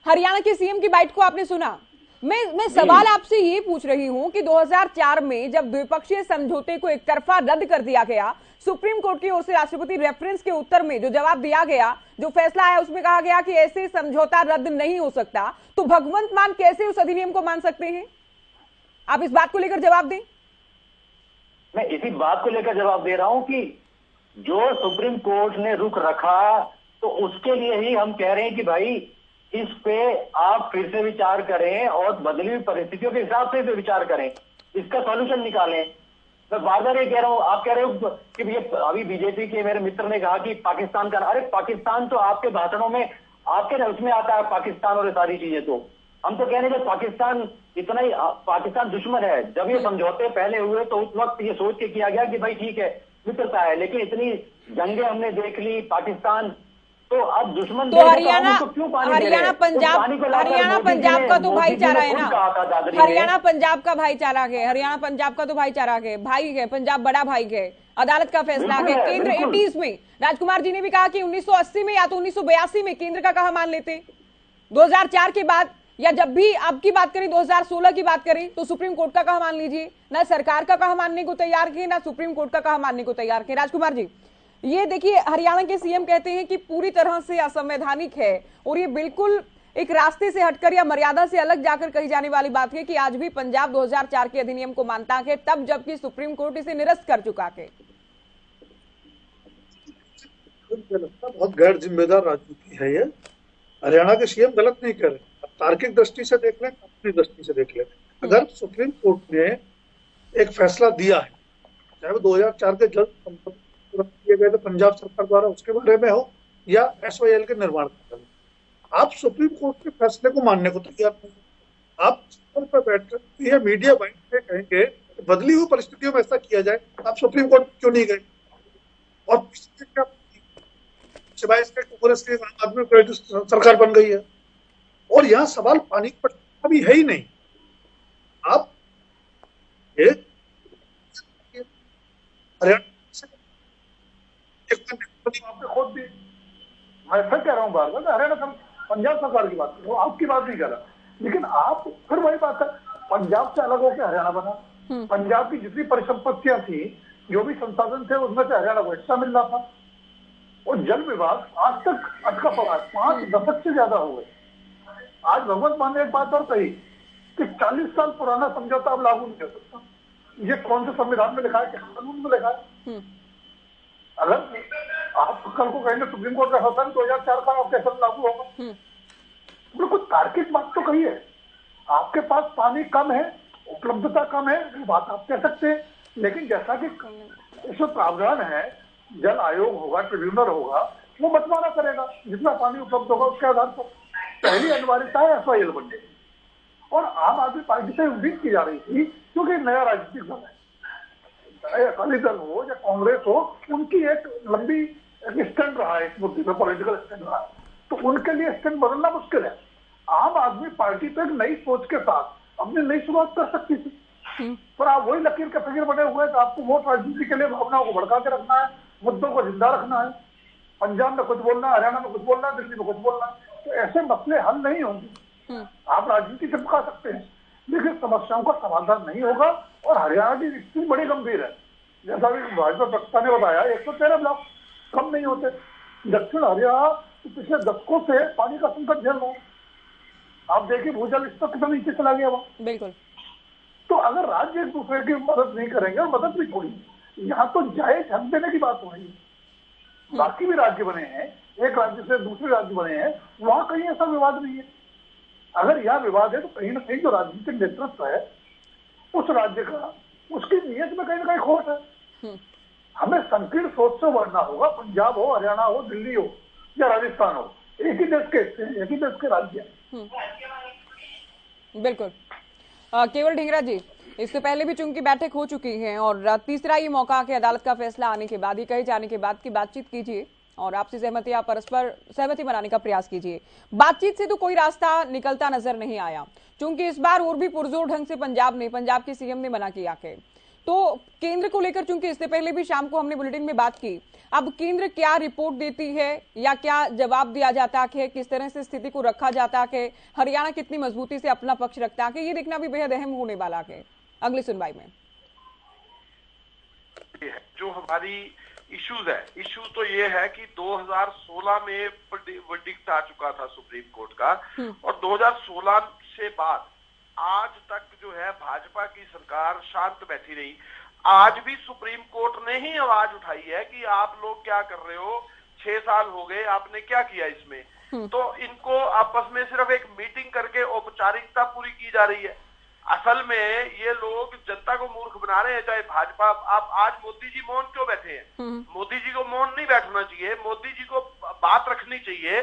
हरियाणा के सीएम की बाइट को आपने सुना? मैं सवाल आपसे ये पूछ रही हूं कि 2004 में जब द्विपक्षीय समझौते को एक तरफा रद्द कर दिया गया, सुप्रीम कोर्ट की ओर से राष्ट्रपति रेफरेंस के उत्तर में जो जवाब दिया गया, जो फैसला आया, उसमें कहा गया कि ऐसे समझौता रद्द नहीं हो सकता। तो भगवंत मान कैसे उस अधिनियम को मान सकते हैं? आप इस बात को लेकर जवाब दें। मैं इसी बात को लेकर जवाब दे रहा हूं कि जो सुप्रीम कोर्ट ने रुख रखा तो उसके लिए ही हम कह रहे हैं कि भाई इस पे आप फिर से विचार करें और बदली हुई परिस्थितियों के हिसाब से विचार करें, इसका सॉल्यूशन निकालें। मैं बार बार ये कह रहा हूं, आप कह रहे हो कि ये अभी बीजेपी के मेरे मित्र ने कहा कि पाकिस्तान का, अरे पाकिस्तान तो आपके भाषणों में, आपके उसमें आता है पाकिस्तान और ये सारी चीजें। तो हम तो कह रहे हैं कि पाकिस्तान इतना ही, पाकिस्तान दुश्मन है। जब ये समझौते पहले हुए तो उस वक्त ये सोच के किया गया कि भाई ठीक है मित्रता है, लेकिन इतनी जंगें हमने देख ली पाकिस्तान, तो अब दुश्मन तो हरियाणा पंजाब का तो भाईचारा है ना, हरियाणा पंजाब का भाईचारा है, हरियाणा पंजाब का तो भाईचारा है, भाई है, पंजाब बड़ा भाई है। अदालत का फैसला है, केंद्र 80s में, राजकुमार जी ने भी कहा कि 1980 में या तो 1982 में केंद्र का कहा मान लेते। 2004 के बाद या जब भी आपकी बात करें, 2016 की बात करें, तो सुप्रीम कोर्ट का कहा मान लीजिए। ना सरकार का कहा मानने को तैयार थे, ना सुप्रीम कोर्ट का कहा मानने को तैयार थे। राजकुमार जी, ये देखिए, हरियाणा के सीएम कहते हैं कि पूरी तरह से असंवैधानिक है और ये बिल्कुल एक रास्ते से हटकर या मर्यादा से अलग जाकर कही जाने वाली बात है कि आज भी पंजाब 2004 के अधिनियम को मानता है, तब जबकि सुप्रीम कोर्ट इसे निरस्त कर चुका है। बहुत गैर जिम्मेदार राजनीति है ये। हरियाणा के सीएम गलत नहीं कर रहे, तार्किक दृष्टि से देख लें, अपनी दृष्टि से देख लें। अगर सुप्रीम कोर्ट ने एक फैसला दिया है, चाहे वो 2004 के जल किए गए थे पंजाब सरकार द्वारा, उसके बारे में हो या एसवाईएल के निर्माण के, आप सुप्रीम कोर्ट के फैसले को मानने को तैयार नहीं। आप पर बैठ ये मीडिया बाइट में कहेंगे बदली हुई परिस्थितियों में ऐसा किया जाए, आप सुप्रीम कोर्ट क्यों नहीं गए? और सिवाय इसके कांग्रेस के आदमी सरकार बन गई है और यहाँ सवाल पानी पर अभी है ही नहीं। आप हरियाणा खुद भी, मैं फिर कह रहा हूँ बार बार, हरियाणा पंजाब सरकार की बात कर रहा हूँ, आपकी बात नहीं कर रहा। लेकिन आप फिर वही बात है, पंजाब से अलग होकर हरियाणा बना। पंजाब की जितनी परिसंपत्तियां थी, जो भी संसाधन थे, उसमें से हरियाणा को हिस्सा मिल रहा था। और जल विभाग आज तक अटका पड़ा है, 5 दशक से ज्यादा हो गए। आज भगवंत मान ने एक बात और कही कि 40 साल पुराना समझौता अब लागू नहीं हो सकता। ये कौन से संविधान में लिखा है, कानून में लिखा है? अगर आप कल को कहेंगे सुप्रीम कोर्ट का फैसला 2004 का अब कैसे लागू होगा, बिल्कुल तार्किक बात तो कही है। आपके पास पानी कम है, उपलब्धता कम है, वो बात आप कह सकते हैं। लेकिन जैसा कि इसमें प्रावधान है, जल आयोग होगा, ट्रिब्यूनल होगा, वो बंटवारा करेगा, जितना पानी उपलब्ध होगा उसके आधार पर। पहली अनिवार्यता है एसवाईएल बनने की, और आम आदमी पार्टी से उम्मीद की जा रही थी, क्योंकि नया राजनीतिक दल है, चाहे अकाली दल हो या कांग्रेस हो, उनकी एक लंबी स्टैंड रहा है इस मुद्दे पर, पॉलिटिकल स्टैंड रहा है, तो उनके लिए स्टैंड बदलना मुश्किल है। आम आदमी पार्टी तो एक नई सोच के साथ अपनी नई शुरुआत कर सकती थी, पर आप वही लकीर के फिगर बने हुए हैं। आपको वोट राजनीति के लिए भावनाओं को भड़का के रखना है, मुद्दों को जिंदा रखना है। पंजाब में कुछ बोलना, हरियाणा में कुछ बोलना, दिल्ली में कुछ बोलना, तो ऐसे मसले हल नहीं होंगे। आप राजनीति से भड़का सकते हैं, लेकिन समस्याओं का समाधान नहीं होगा। और हरियाणा की स्थिति बड़ी गंभीर है, जैसा भी भाजपा प्रवक्ता ने बताया, 113 ब्लॉक कम नहीं होते। दक्षिण हरियाणा पिछले दशकों से पानी का संकट झेल रहा है। आप देखिए भूजल स्तर कितना नीचे चला गया वहां। बिल्कुल। तो अगर राज्य एक दूसरे की मदद नहीं करेंगे, और मदद भी थोड़ी, यहाँ तो जायज हक देने की बात हो रही है। बाकी भी राज्य बने हैं, एक राज्य से दूसरे राज्य बने हैं, वहां कहीं ऐसा विवाद नहीं है। अगर यह विवाद है तो कहीं ना कहीं जो राजनीतिक नेतृत्व है उस राज्य का, उसकी नीयत में कहीं ना कहीं खोट है। हमें संकीर्ण सोच से बढ़ना होगा। पंजाब हो, हरियाणा हो, दिल्ली हो या राजस्थान हो, एक ही देश के राज्य हैं। बिल्कुल। केवल ढींगरा जी, इससे पहले भी चूंकि बैठक हो चुकी है और तीसरा ये मौका कि अदालत का फैसला आने के बाद ही कहे जाने के बाद की बातचीत कीजिए और आपसी सहमति या परस्पर सहमति बनाने का प्रयास कीजिए। बातचीत से तो कोई रास्ता निकलता नजर नहीं आया, क्योंकि इस बार और भी पुरजोर ढंग से पंजाब के सीएम ने मना किया है। तो केंद्र को लेकर, चूंकि इससे पहले भी शाम को हमने बुलेटिन में बात की, अब केंद्र क्या रिपोर्ट देती है या क्या जवाब दिया जाता है, किस तरह से स्थिति को रखा जाता है, हरियाणा कितनी मजबूती से अपना पक्ष रखता है, ये देखना भी बेहद अहम होने वाला है अगली सुनवाई में। जो हमारी इशू तो ये है कि 2016 में वर्डिक्ट आ चुका था सुप्रीम कोर्ट का और 2016 से बाद आज तक जो है भाजपा की सरकार शांत बैठी रही। आज भी सुप्रीम कोर्ट ने ही आवाज उठाई है कि आप लोग क्या कर रहे हो, 6 साल हो गए, आपने क्या किया इसमें। तो इनको आपस में सिर्फ एक मीटिंग करके औपचारिकता पूरी की जा रही है। असल में ये लोग जनता को मूर्ख बना रहे हैं, चाहे भाजपा। आप आज मोदी जी मौन क्यों बैठे हैं? मोदी जी को मौन नहीं बैठना चाहिए, मोदी जी को बात रखनी चाहिए।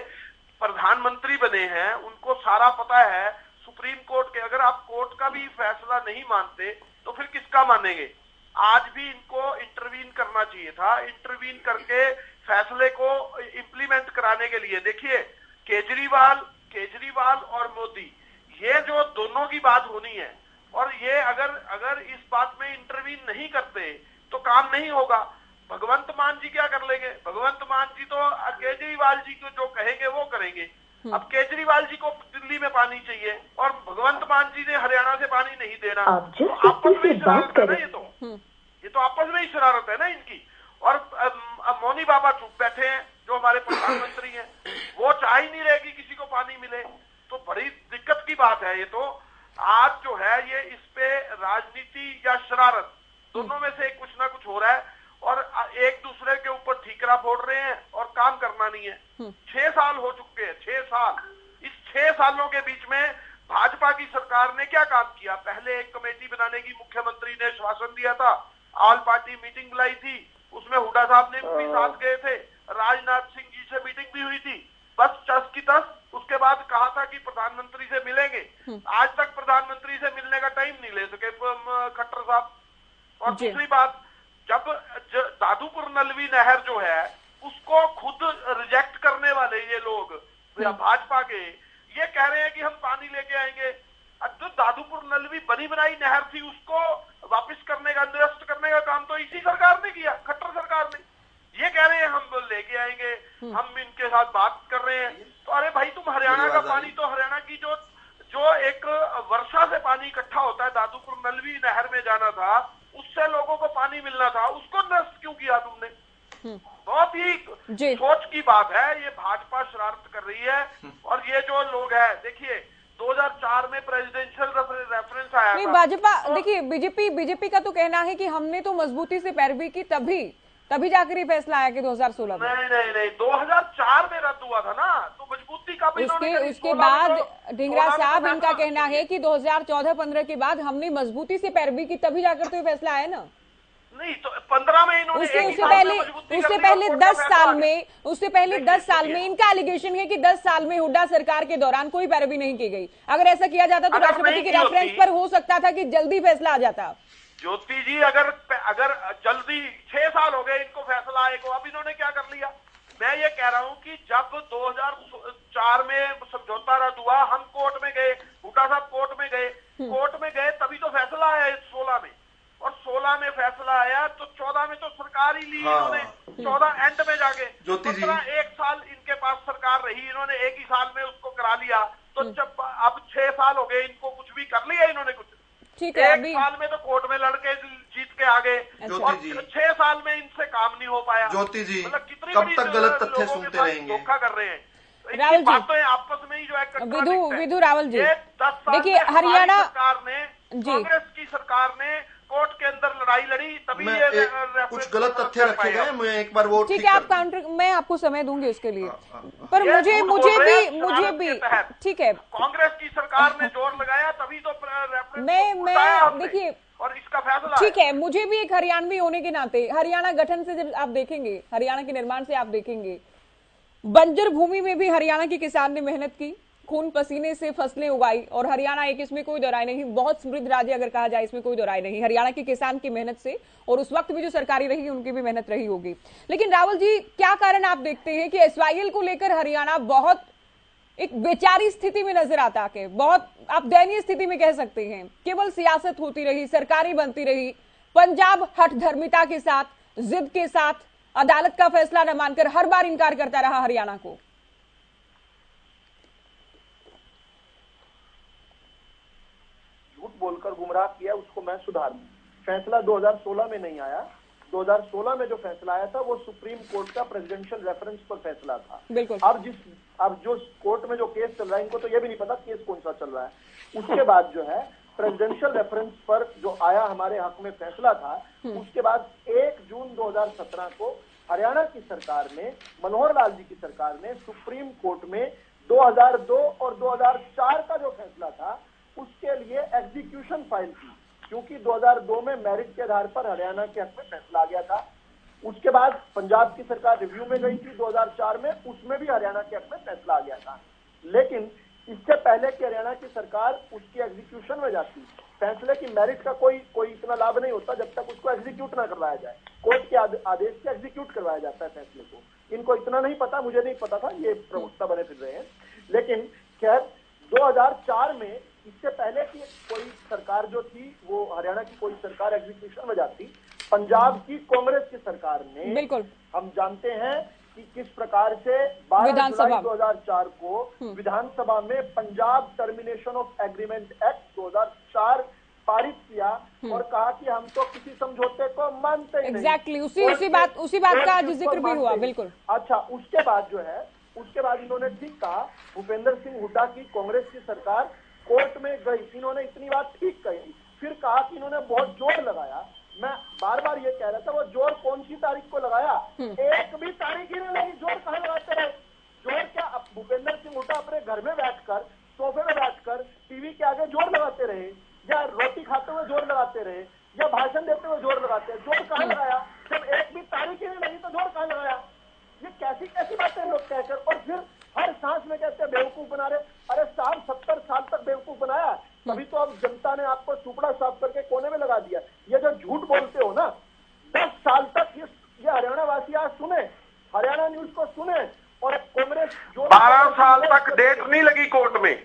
प्रधानमंत्री बने हैं, उनको सारा पता है सुप्रीम कोर्ट के। अगर आप कोर्ट का भी फैसला नहीं मानते तो फिर किसका मानेंगे? आज भी इनको इंटरवीन करना चाहिए था, इंटरवीन करके फैसले को इंप्लीमेंट कराने के लिए। देखिए, केजरीवाल और मोदी, ये जो दोनों की बात होनी है, और ये अगर इस बात में इंटरवीन नहीं करते तो काम नहीं होगा। भगवंत मान जी क्या कर लेंगे? भगवंत मान जी तो केजरीवाल जी को जो कहेंगे वो करेंगे। अब केजरीवाल जी को दिल्ली में पानी चाहिए और भगवंत मान जी ने हरियाणा से पानी नहीं देना। तो आपस में शरारत है ना, ये तो आपस में ही शरारत है ना इनकी। और मौनी बाबा चुप बैठे हैं, जो हमारे प्रधानमंत्री हैं, वो चाह ही नहीं रहे कि किसी को पानी मिले। तो बड़ी दिक्कत की बात है ये। तो आज जो है ये इस पे राजनीति या शरारत, दोनों में से कुछ ना कुछ हो रहा है और एक दूसरे के ऊपर ठीकरा फोड़ रहे हैं और काम करना नहीं है। 6 साल हो चुके हैं, 6 साल। इस 6 सालों के बीच में भाजपा की सरकार ने क्या काम किया? पहले एक कमेटी बनाने की मुख्यमंत्री ने आश्वासन दिया था, ऑल पार्टी मीटिंग बुलाई थी, उसमें हुड्डा साहब ने भी साथ गए थे, राजनाथ सिंह जी से मीटिंग भी हुई थी, बस 10 की 10। उसके बाद कहा था कि प्रधानमंत्री से मिलेंगे, आज तक प्रधानमंत्री से मिलने का टाइम नहीं ले सके खट्टर साहब। और दूसरी बात, जब दादूपुर नलवी नहर जो है उसको खुद रिजेक्ट करने वाले ये लोग भाजपा के, ये कह रहे हैं कि हम पानी लेके आएंगे। जो दादूपुर नलवी बनी बनाई नहर थी उसको वापस करने का, निरस्त करने का काम तो इसी सरकार ने किया, खट्टर सरकार ने। ये कह रहे हैं हम लेके आएंगे, हम इनके साथ बात कर रहे हैं। तो अरे भाई, तुम हरियाणा का पानी, तो हरियाणा की जो एक वर्षा से पानी इकट्ठा होता है, दादूपुर नलवी नहर में जाना था, उससे लोगों को पानी मिलना था, उसको नष्ट क्यों किया तुमने? बहुत ही सोच की बात है। ये भाजपा शरारत कर रही है। और ये जो लोग हैं, देखिए 2004 में प्रेसिडेंशियल रेफरेंस आया नहीं, था। भाजपा, देखिए बीजेपी का तो कहना है कि हमने तो मजबूती से पैरवी की, तभी जाकर ये फैसला आया कि 2016 में। नहीं, 2004 में रद्द हुआ था ना, तो मजबूती का उसके बाद ढींगरा साहब, इनका कहना है कि 2014-15 के बाद हमने मजबूती से पैरवी की, तभी जाकर तो ये फैसला आया ना। नहीं, तो 15 में इन्होंने उससे पहले 10 साल में इनका एलिगेशन है कि 10 साल में हुड्डा सरकार के दौरान कोई पैरवी नहीं की गई। अगर ऐसा किया जाता तो राष्ट्रपति के रेफरेंस पर हो सकता था कि जल्दी फैसला आ जाता। ज्योति जी, अगर जल्दी 6 साल हो गए इनको फैसला आए को, अब इन्होंने क्या कर लिया? मैं ये कह रहा हूं कि जब 2004 में समझौता रद्द हुआ, हम कोर्ट में गए, हुड्डा साहब कोर्ट में गए, तभी तो फैसला आया 16 में। और 16 में फैसला आया तो 14 में तो सरकार ही ली इन्होंने, 14 एंड में जाके। 1 साल इनके पास सरकार रही, इन्होंने एक ही साल में उसको करा लिया। तो जब अब 6 साल हो गए, इनको कुछ भी कर लिया इन्होंने कुछ? ठीक है, 1 साल में तो कोर्ट में लड़के जीत के आ गए और 6 साल में इनसे काम नहीं हो पाया। ज्योति जी, मतलब कितनी कब तक गलत तथ्य सुनते रहेंगे? धोखा कर रहे हैं राहुल जी, बातें आपस में ही जो है। विधु रावल जी, 10 साल देखिए हरियाणा सरकार ने, कांग्रेस की सरकार ने कोर्ट के अंदर लड़ाई लड़ी, तभी ये कुछ गलत तथ्य रखे गए। मैं एक बार वो ठीक है, आप काउंटर, मैं आपको समय दूंगी उसके लिए। पर मुझे भी ठीक है, कांग्रेस की सरकार ने जोर लगाया, तभी तो मैं देखिए और इसका फैसला ठीक है। मुझे भी एक हरियाणवी होने के नाते हरियाणा गठन से जब आप देखेंगे, हरियाणा के निर्माण से आप देखेंगे, बंजर भूमि में भी हरियाणा के किसान ने मेहनत की, खून पसीने से फसलें उगाई, और हरियाणा एक, इसमें कोई दोराय नहीं, बहुत समृद्ध राज्य अगर कहा जाए, इसमें कोई दोराय नहीं, हरियाणा के किसान की मेहनत से, और उस वक्त भी जो सरकारी रही उनकी भी मेहनत रही होगी। लेकिन रावल जी, क्या कारण आप देखते हैं कि एसवाईएल को लेकर हरियाणा बहुत एक बेचारी स्थिति में नजर आता है, बहुत आप दयनीय स्थिति में कह सकते हैं। केवल सियासत होती रही, सरकारी बनती रही, पंजाब हठधर्मिता के साथ, जिद के साथ, अदालत का फैसला न मानकर हर बार इनकार करता रहा हरियाणा को। झूठ बोलकर गुमराह किया, उसको मैं सुधारूं। फैसला 2016 में नहीं आया, 2016 में जो फैसला आया था वो सुप्रीम कोर्ट का प्रेसिडेंशियल रेफरेंस पर फैसला था। बिल्कुल। अब जो कोर्ट में जो केस चल रहा है, इनको तो ये भी नहीं पता केस कौन सा चल रहा है। उसके बाद जो है प्रेसिडेंशियल रेफरेंस पर जो आया हमारे हक में फैसला था, उसके बाद 1 जून 2017 को हरियाणा की सरकार ने, मनोहर लाल जी की सरकार ने सुप्रीम कोर्ट में 2002 और 2004 का जो फैसला था उसके लिए एग्जीक्यूशन फाइल की, क्योंकि 2002 में मेरिट के आधार पर हरियाणा के हक में फैसला आ गया था। उसके बाद पंजाब की सरकार रिव्यू में गई थी 2004 में, उसमें भी हरियाणा के हक में फैसला आ गया था। लेकिन इससे पहले कि हरियाणा की सरकार उसकी एग्जीक्यूशन में जाती, फैसले की मेरिट का कोई इतना लाभ नहीं होता जब तक उसको एग्जीक्यूट ना करवाया जाए। कोर्ट के आदेश से एग्जीक्यूट करवाया जाता है फैसले को। इनको इतना नहीं पता, मुझे नहीं पता था, ये प्रवक्ता बने फिर रहे हैं। लेकिन खैर 2004 में, इससे पहले की कोई सरकार जो थी, वो हरियाणा की कोई सरकार एग्जीक्यूशन में जाती, पंजाब की कांग्रेस की सरकार ने, बिल्कुल हम जानते हैं कि किस प्रकार से 12 जुलाई 2004 को विधानसभा में Punjab termination of agreement act 2004 पारित किया और कहा कि हम तो किसी समझौते को मानते ही नहीं। एग्जैक्टली, उसी बात का आज जिक्र भी हुआ। बिल्कुल। अच्छा, उसके बाद जो है, उसके बाद इन्होंने ठीक कहा, भूपेंद्र सिंह हुड्डा की कांग्रेस की सरकार कोर्ट में गई, इन्होंने इतनी बात ठीक कही, फिर कहा कि इन्होंने बहुत जोर लगाया। मैं बार बार ये कह रहा था, वो जोर कौन सी तारीख को लगाया? एक भी तारीख ही नहीं लगी। जोर कहाँ लगाते रहे? जोर क्या भूपेंद्र सिंह हुड्डा अपने घर में बैठकर, सोफे में बैठकर टीवी के आगे जोर लगाते रहे, या रोटी खाते हुए जोर लगाते रहे, या भाषण देते हुए जोर लगाते रहे? जोर कहाँ लगाया? जब एक भी तारीख ही नहीं लगी तो जोर कहाँ लगाया? ये कैसी कैसी बातें लोग कहकर, और फिर हर सांस में कहते हैं बेवकूफ बना रहे। अरे साहब, 70 साल तक बेवकूफ बनाया, तभी तो अब जनता ने आपको सुपड़ा साफ करके कोने में लगा दिया। ये जो झूठ बोलते हो ना, 10 साल तक ये हरियाणा वासी आज सुने, हरियाणा न्यूज को सुने, और कांग्रेस जो 12 साल तक डेट नहीं लगी कोर्ट में,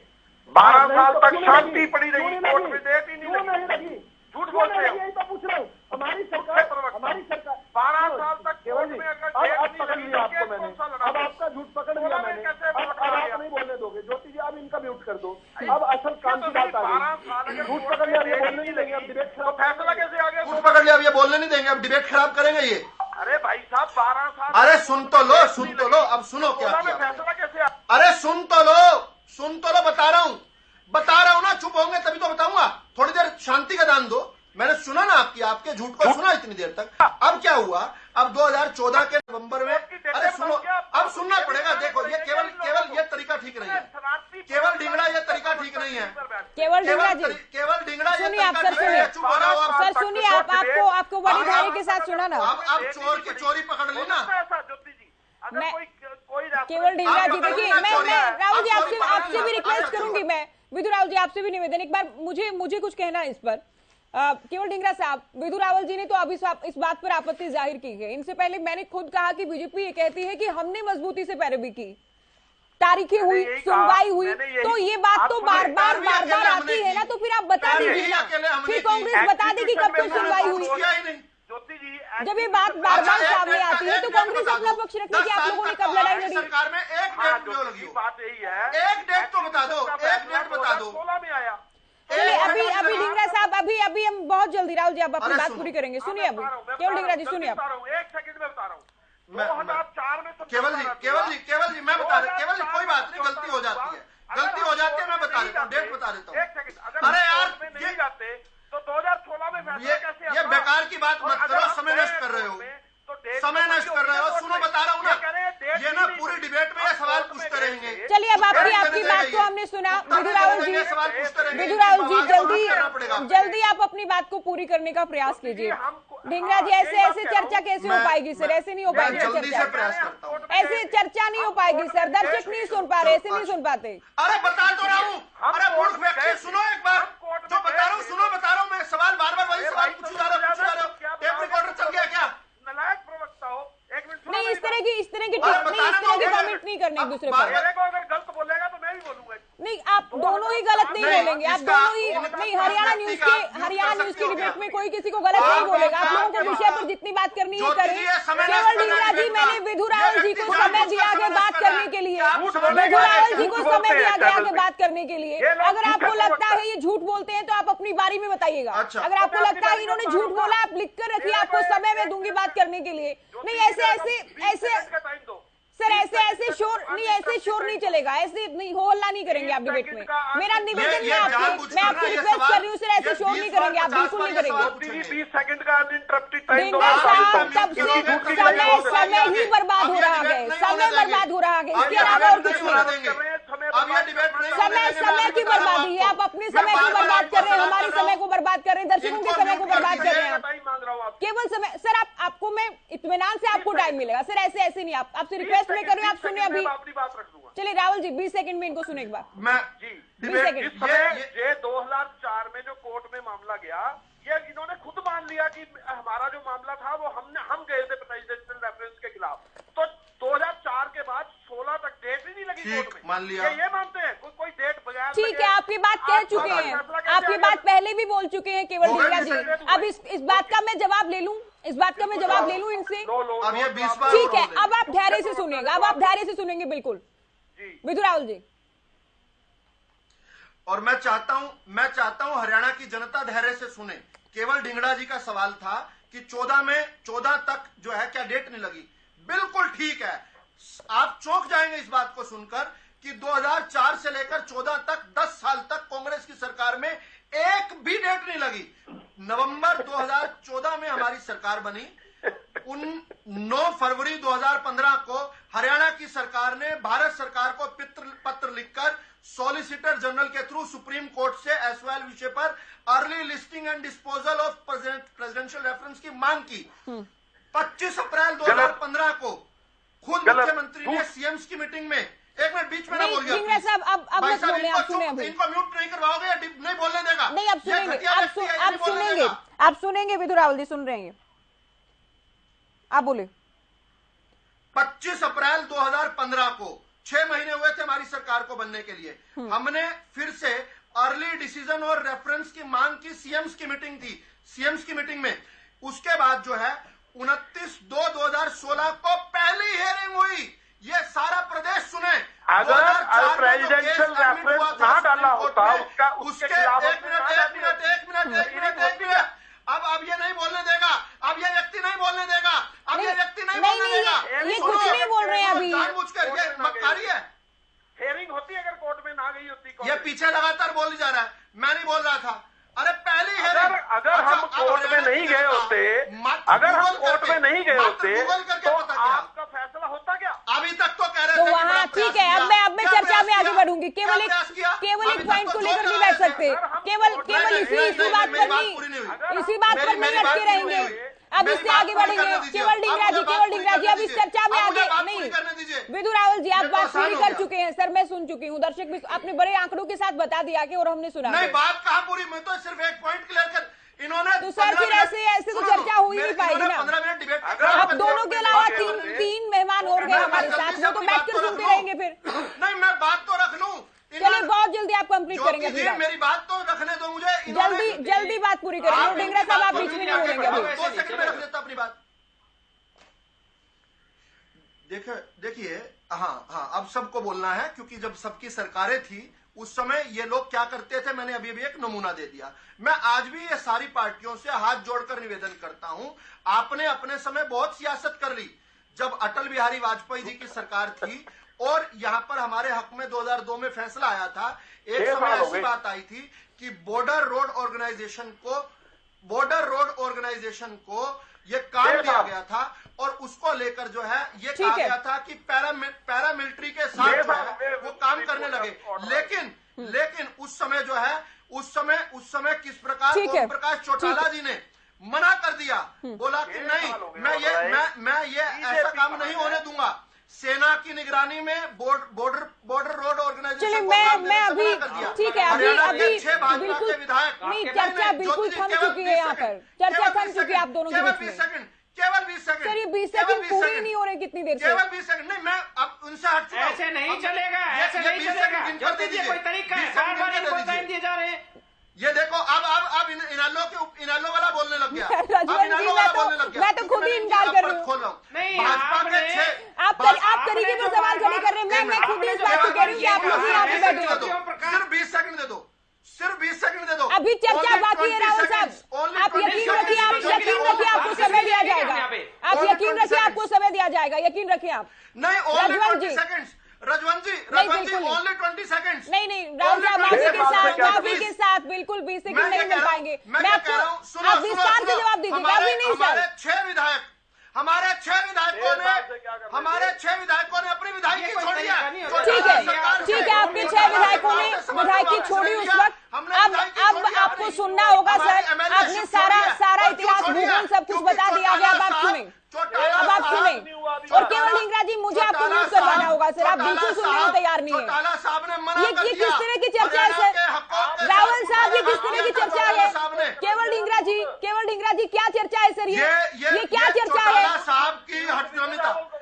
12 साल तक शांति पड़ी रही, कोर्ट में डेट ही नहीं लगी। झूठ बोलते हो। यही तो पूछ रहा हूँ, हमारी सरकार 12 साल तक केवल जी, अब पकड़ लिया आपको मैंने, अब आपका झूठ पकड़ लिया मैंने, अब आप नहीं बोलने दोगे। ज्योति जी, आप इनका म्यूट कर दो। अब असल काम की बात आ गई। झूठ पकड़ लिया, ये बोलने नहीं देंगे, अब डिबेट खराब। फैसला कैसे आ गया? झूठ पकड़ लिया, अब ये बोलने नहीं देंगे, अब डिबेट खराब करेंगे ये। अरे भाई साहब, 12 साल। अरे सुन तो लो, सुन तो लो, अब सुनो क्या किया। फैसला कैसे आ? अरे सुन तो लो, बता रहा हूँ ना। चुप होंगे तभी तो बताऊंगा। थोड़ी देर शांति का दान दो। मैंने सुना ना आपके झूठ को सुना इतनी देर तक। अब क्या हुआ? अब 2014 के नवंबर में, अरे सुनो, अब सुनना पड़ेगा। देखो, ये केवल ये तरीका ठीक नहीं है। केवल डिंगड़ा ये तरीका ठीक नहीं है। केवल डिंगड़ा सुनिए आप सर, सुनिए आपको बड़ी धैर्य के साथ सुना ना। अब चोर की चोरी पकड़ ली ना। केवल डिंगड़ा जी, देखिए मैं राहुल जी आपसे भी रिक्वेस्ट करूंगी, मैं विधु रावल जी आपसे भी निवेदन, एक बार मुझे कुछ कहना है इस पर। केवल ढींगरा साहब, विधु रावल जी ने तो अभी इस बात पर आपत्ति जाहिर की है। इनसे पहले मैंने खुद कहा कि बीजेपी ये कहती है कि हमने मजबूती से पैरवी की, तारीखें हुई, सुनवाई हुई, तो ये बात तो बार बार आती है ना। तो फिर आप बता दीजिए ना, फिर कांग्रेस बता देगी कब तक सुनवाई हुई। जब ये बात बार सामने आती है तो कांग्रेस अपना पक्ष रखने की आप लोगों ने कब लड़ाई लड़ी? सरकार में एक बात यही है, एक डेट तो बता दो, एक डेट बता दो। 16 में आया। चलिए अभी ढींगरा साहब, अभी हम बहुत जल्दी, राहुल जी आप अपनी बात पूरी करेंगे। सुनिए अभी केवल ढींगरा जी, सुनिए आप। 1 सेकंड में बता रहा हूँ। 2004 में केवल जी मैं बता रहा हूँ। केवल जी, कोई बात नहीं, गलती हो जाती है, मैं बता देता हूँ, डेट बता देता हूँ। 1 सेकंड, अरे यार नहीं जाते तो 2016 में फैसला कैसे? ये बेकार की बात मत करो, समय नष्ट कर रहे हो, समय नष्ट कर रहे हो। सुनो, बता रहा हूँ ना, ये ना पूरी डिबेट में ये सवाल पूछते रहेंगे। चलिए, अब आपकी बात को हमने सुना। विधु राहुल जी जल्दी आप अपनी बात को पूरी करने का प्रयास कीजिए। ढींगरा जी, ऐसे चर्चा कैसे हो पाएगी सर? ऐसे नहीं हो पाएगी चर्चा, ऐसे चर्चा नहीं हो पाएगी सर। दर्शक नहीं सुन पा रहे, ऐसे नहीं सुन पाते। अरे बता तो रहा हूँ, अरे मूर्ख व्यक्ति सुनो एक बार, जो बता रहा हूँ सुनो, बता रहा हूँ मैं। सवाल बार बार वही सवाल पूछू जा रहा हूँ। टेप रिकॉर्डर चल गया क्या? नालायक प्रवक्ता हो। एक मिनट नहीं, इस तरह की कमेंट नहीं करने एक दूसरे पर। मेरे को अगर गलत बोलेगा तो मैं भी बोलूंगा। नहीं, आप दोनों ही गलत नहीं बोलेंगे। आप दोनों ही नहीं। हरियाणा न्यूज की डिबेट में कोई किसी को गलत नहीं बोलेगा। आप लोगों को विषय पर जितनी बात करनी है करें। केवल ढींगरा जी, मैंने विधु राहुल जी को समय दिया गया बात करने के लिए। विधु राहुल जी को समय दिया गया है बात करने के लिए। अगर आपको लगता है ये झूठ बोलते हैं तो आप अपनी बारी में बताइएगा। अगर आपको लगता है इन्होंने झूठ बोला, आप लिख कर रखिए, आपको समय में दूंगी बात करने के लिए। नहीं, ऐसे सर ऐसे शोर नहीं चलेगा। ऐसे नहीं, हो हल्ला नहीं करेंगे आप डिबेट में। मेरा निवेदन है आपसे, मैं आपसे रिक्वेस्ट कर रही हूँ सर, ऐसे शोर नहीं करेंगे आप, बिल्कुल नहीं करेंगे। 20 सेकंड का अनइंटरप्टेड टाइम ढींगरा साहब, तब से समय ही बर्बाद हो रहा है, समय बर्बाद हो रहा है, इसके अलावा और कुछ नहीं। समय की बर्बादी है। आप अपने समय को बर्बाद कर रहे हैं, हमारे समय को बर्बाद कर रहे हैं, दर्शकों के समय को बर्बाद कर रहे हैं। केवल समय सर, आपको मैं इत्मीनान से आपको टाइम मिलेगा सर। ऐसे नहीं, आपसे रिक्वेस्ट में कर रही हूँ, आप सुनिए अभी। चलिए राहुल जी, 20 सेकंड में इनको सुने एक बार। मैं 20 सेकंड। ये 2004 में जो कोर्ट में मामला गया, ये इन्होंने खुद मान लिया कि हमारा जो मामला था वो हम गए थे प्रेसिडेंशियल रेफरेंस के खिलाफ। तो 2004 के बाद 16 तक डेट ही नहीं लगी कोर्ट में। मान लिया। ये मानते हैं कोई डेट बगैर। ठीक है, आप ये बात कह चुके हैं, आप ये बात पहले भी बोल चुके हैं केवल ढींगरा जी। अब इस बात का मैं जवाब ले लूं, इनसे। अब ये 20 बार ठीक है, अब आप धैर्य से सुनिएगा, अब आप धैर्य से सुनेंगे बिल्कुल। विधु राहुल जी, और मैं चाहता हूं हरियाणा की जनता धैर्य से सुने। केवल ढींगरा जी का सवाल था कि 14 तक जो है क्या डेट नहीं लगी। बिल्कुल ठीक है, आप चौंक जाएंगे इस बात को सुनकर कि 2004 से लेकर 14 तक 10 साल तक कांग्रेस की सरकार में एक भी डेट नहीं लगी। नवंबर 2014 में हमारी सरकार बनी। 9 फरवरी 2015 को हरियाणा की सरकार ने भारत सरकार को पत्र लिखकर सॉलिसिटर जनरल के थ्रू सुप्रीम कोर्ट से एसवाईएल विषय पर early listing and disposal of presidential reference की मांग की। 25 अप्रैल 2015 को खुद मुख्यमंत्री ने सीएम्स की मीटिंग में, एक मिनट बीच में ना बोल गया भाई साहब, इनको म्यूट नहीं करवाओगे या नहीं बोलने देगा? नहीं, आप सुनेंगे विधु राहुल जी, सुन रहे हैं आप बोले। 25 अप्रैल 2015 को 6 महीने हुए थे हमारी सरकार को बनने के लिए। हमने फिर से अर्ली डिसीजन और रेफरेंस की मांग की। सीएम्स की मीटिंग थी, सीएम्स की मीटिंग में उसके बाद जो है 29/2/2016 को पहली हियरिंग हुई। ये सारा प्रदेश सुने। अगर प्रेसिडेंशियल रेफरेंस ना डाला होता उसके खिलाफ एक मिनट अब ये नहीं बोलने देगा, अब ये व्यक्ति नहीं बोलने देगा, अब ये व्यक्ति नहीं बोलने देगा। ये कुछ नहीं बोल रहे हैं अभी, जानबूझकर ये मक्कारी है। हियरिंग होती अगर कोर्ट में ना गई होती। ये पीछे लगातार बोली जा रहा है, मैं नहीं बोल रहा था। अरे पहली अगर हम कोर्ट में नहीं गए होते, तो आपका फैसला होता क्या? अभी तक तो कह रहे थे। तो वहाँ ठीक है, अब मैं चर्चा में आगे बढ़ूंगी। केवल एक पॉइंट को लेकर नहीं बैठ सकते। केवल इसी बात पर नहीं अटके रहेंगे। अब इससे आगे बढ़ेंगे। केवल ढींगरा जी अब इस चर्चा में आगे नहीं। विधु राहुल जी, आप बात पूरी कर चुके हैं सर, मैं सुन चुकी हूँ। दर्शक भी आपने बड़े आंकड़ों के साथ बता दिया कि और हमने सुना। नहीं, बात कहाँ पूरी, मैं तो सिर्फ एक पॉइंट क्लियर कर। इन्होंने तो सर फिर ऐसे तो चर्चा हो ही नहीं पाएगी ना। 15 मिनट डिबेट। आप दोनों के अलावा तीन मेहमान और गए हमारे साथ, वो तो बैठकर सुनते रहेंगे फिर। नहीं, मैं बात तो रख लूं। चलिए, बहुत जल्दी आप कंप्लीट करेंगे अपनी बात। मेरी बात तो रखने दो मुझे। जल्दी बात पूरी करेंगे। ढींगरा साहब, आप बीच में नहीं बोलेंगे अभी। 2 सेकंड में रख देता अपनी बात। देखिए, हाँ, अब सबको बोलना है क्योंकि जब सबकी सरकारें थी उस समय ये लोग क्या करते थे, मैंने अभी एक नमूना दे दिया। मैं आज भी ये सारी पार्टियों से हाथ जोड़कर निवेदन करता हूं, आपने अपने समय बहुत सियासत कर ली। जब अटल बिहारी वाजपेयी जी की सरकार थी और यहां पर हमारे हक में 2002 में फैसला आया था, एक समय ऐसी बात आई थी कि बॉर्डर रोड ऑर्गेनाइजेशन को ये काम दिया गया था और उसको लेकर जो है ये कहा गया था कि पैरामिलिट्री के साथ जो है वो काम करने लगे। लेकिन उस समय जो है उस समय किस प्रकार ओम प्रकाश चौटाला जी ने मना कर दिया, बोला कि नहीं, मैं ये ऐसा काम नहीं होने दूंगा। सेना की निगरानी में बॉर्डर रोड ऑर्गेनाइजेशन मैं अभी ठीक है, अभी 6 भाजपा के विधायक नहीं, चर्चा बिल्कुल थम चुकी है, यहाँ पर चर्चा थम चुकी है आप दोनों के बीच में। केवल 20 सेकंड सर, ये 20 सेकंड पूरी नहीं हो रहे कितनी देर से? केवल 20 सेकंड नहीं, मैं अब उनसे हट चुका हूं। ऐसे नहीं चलेगा, ऐसे नहीं चलेगा। ज्योति जी कोई तरीका है, बार-बार इनको टाइम दिए जा रहे हैं। ये देखो अब इनालो वाला बोलने लग गया। मैं तो खुद ही इनकार कर रही हूँ। नहीं, आप तरीके पर सवाल खड़े कर रहे हैं, मैं खुद ही इस बात को कह रही हूँ कि आप लोग यहाँ पे बैठे हो। सिर्फ 20 सेकंड दे दो, सिर्फ 20 सेकंड दे दो। अभी चर्चा बाकी है राहुल साहब, आप यकीन रखिए, आपको समय दिया जाएगा। आप यकीन रखिए, आपको समय दिया जाएगा, यकीन रखिए आप। नहीं, रजवंत जी, रजवंत जी ओनली 20 सेकंड्स। नहीं राहुल साहब, माफी के साथ बिल्कुल 20 सेकंड नहीं मिल पाएंगे। मैं आपको, आप विस्तार से जवाब दीजिएगा। अभी नहीं सर, हमारे 6 विधायकों ने अपनी विधायकी छोड़ दिया। ठीक है, आपके 6 विधायकों ने विधायकी छोड़ी उस वक्त। अब आपको सुनना होगा सर, आपने सारा इतिहास भूगोल सब कुछ बता दिया। अब आप सुने, और केवल ढींगरा जी, मुझे आपको म्यूट करवाना होगा सर, आप बिल्कुल सुनने को तैयार नहीं है। ये किस तरह की चर्चा है सर? रावल साहब, ये किस तरह की चर्चा है? केवल ढींगरा जी क्या चर्चा है सर? ये क्या चर्चा है?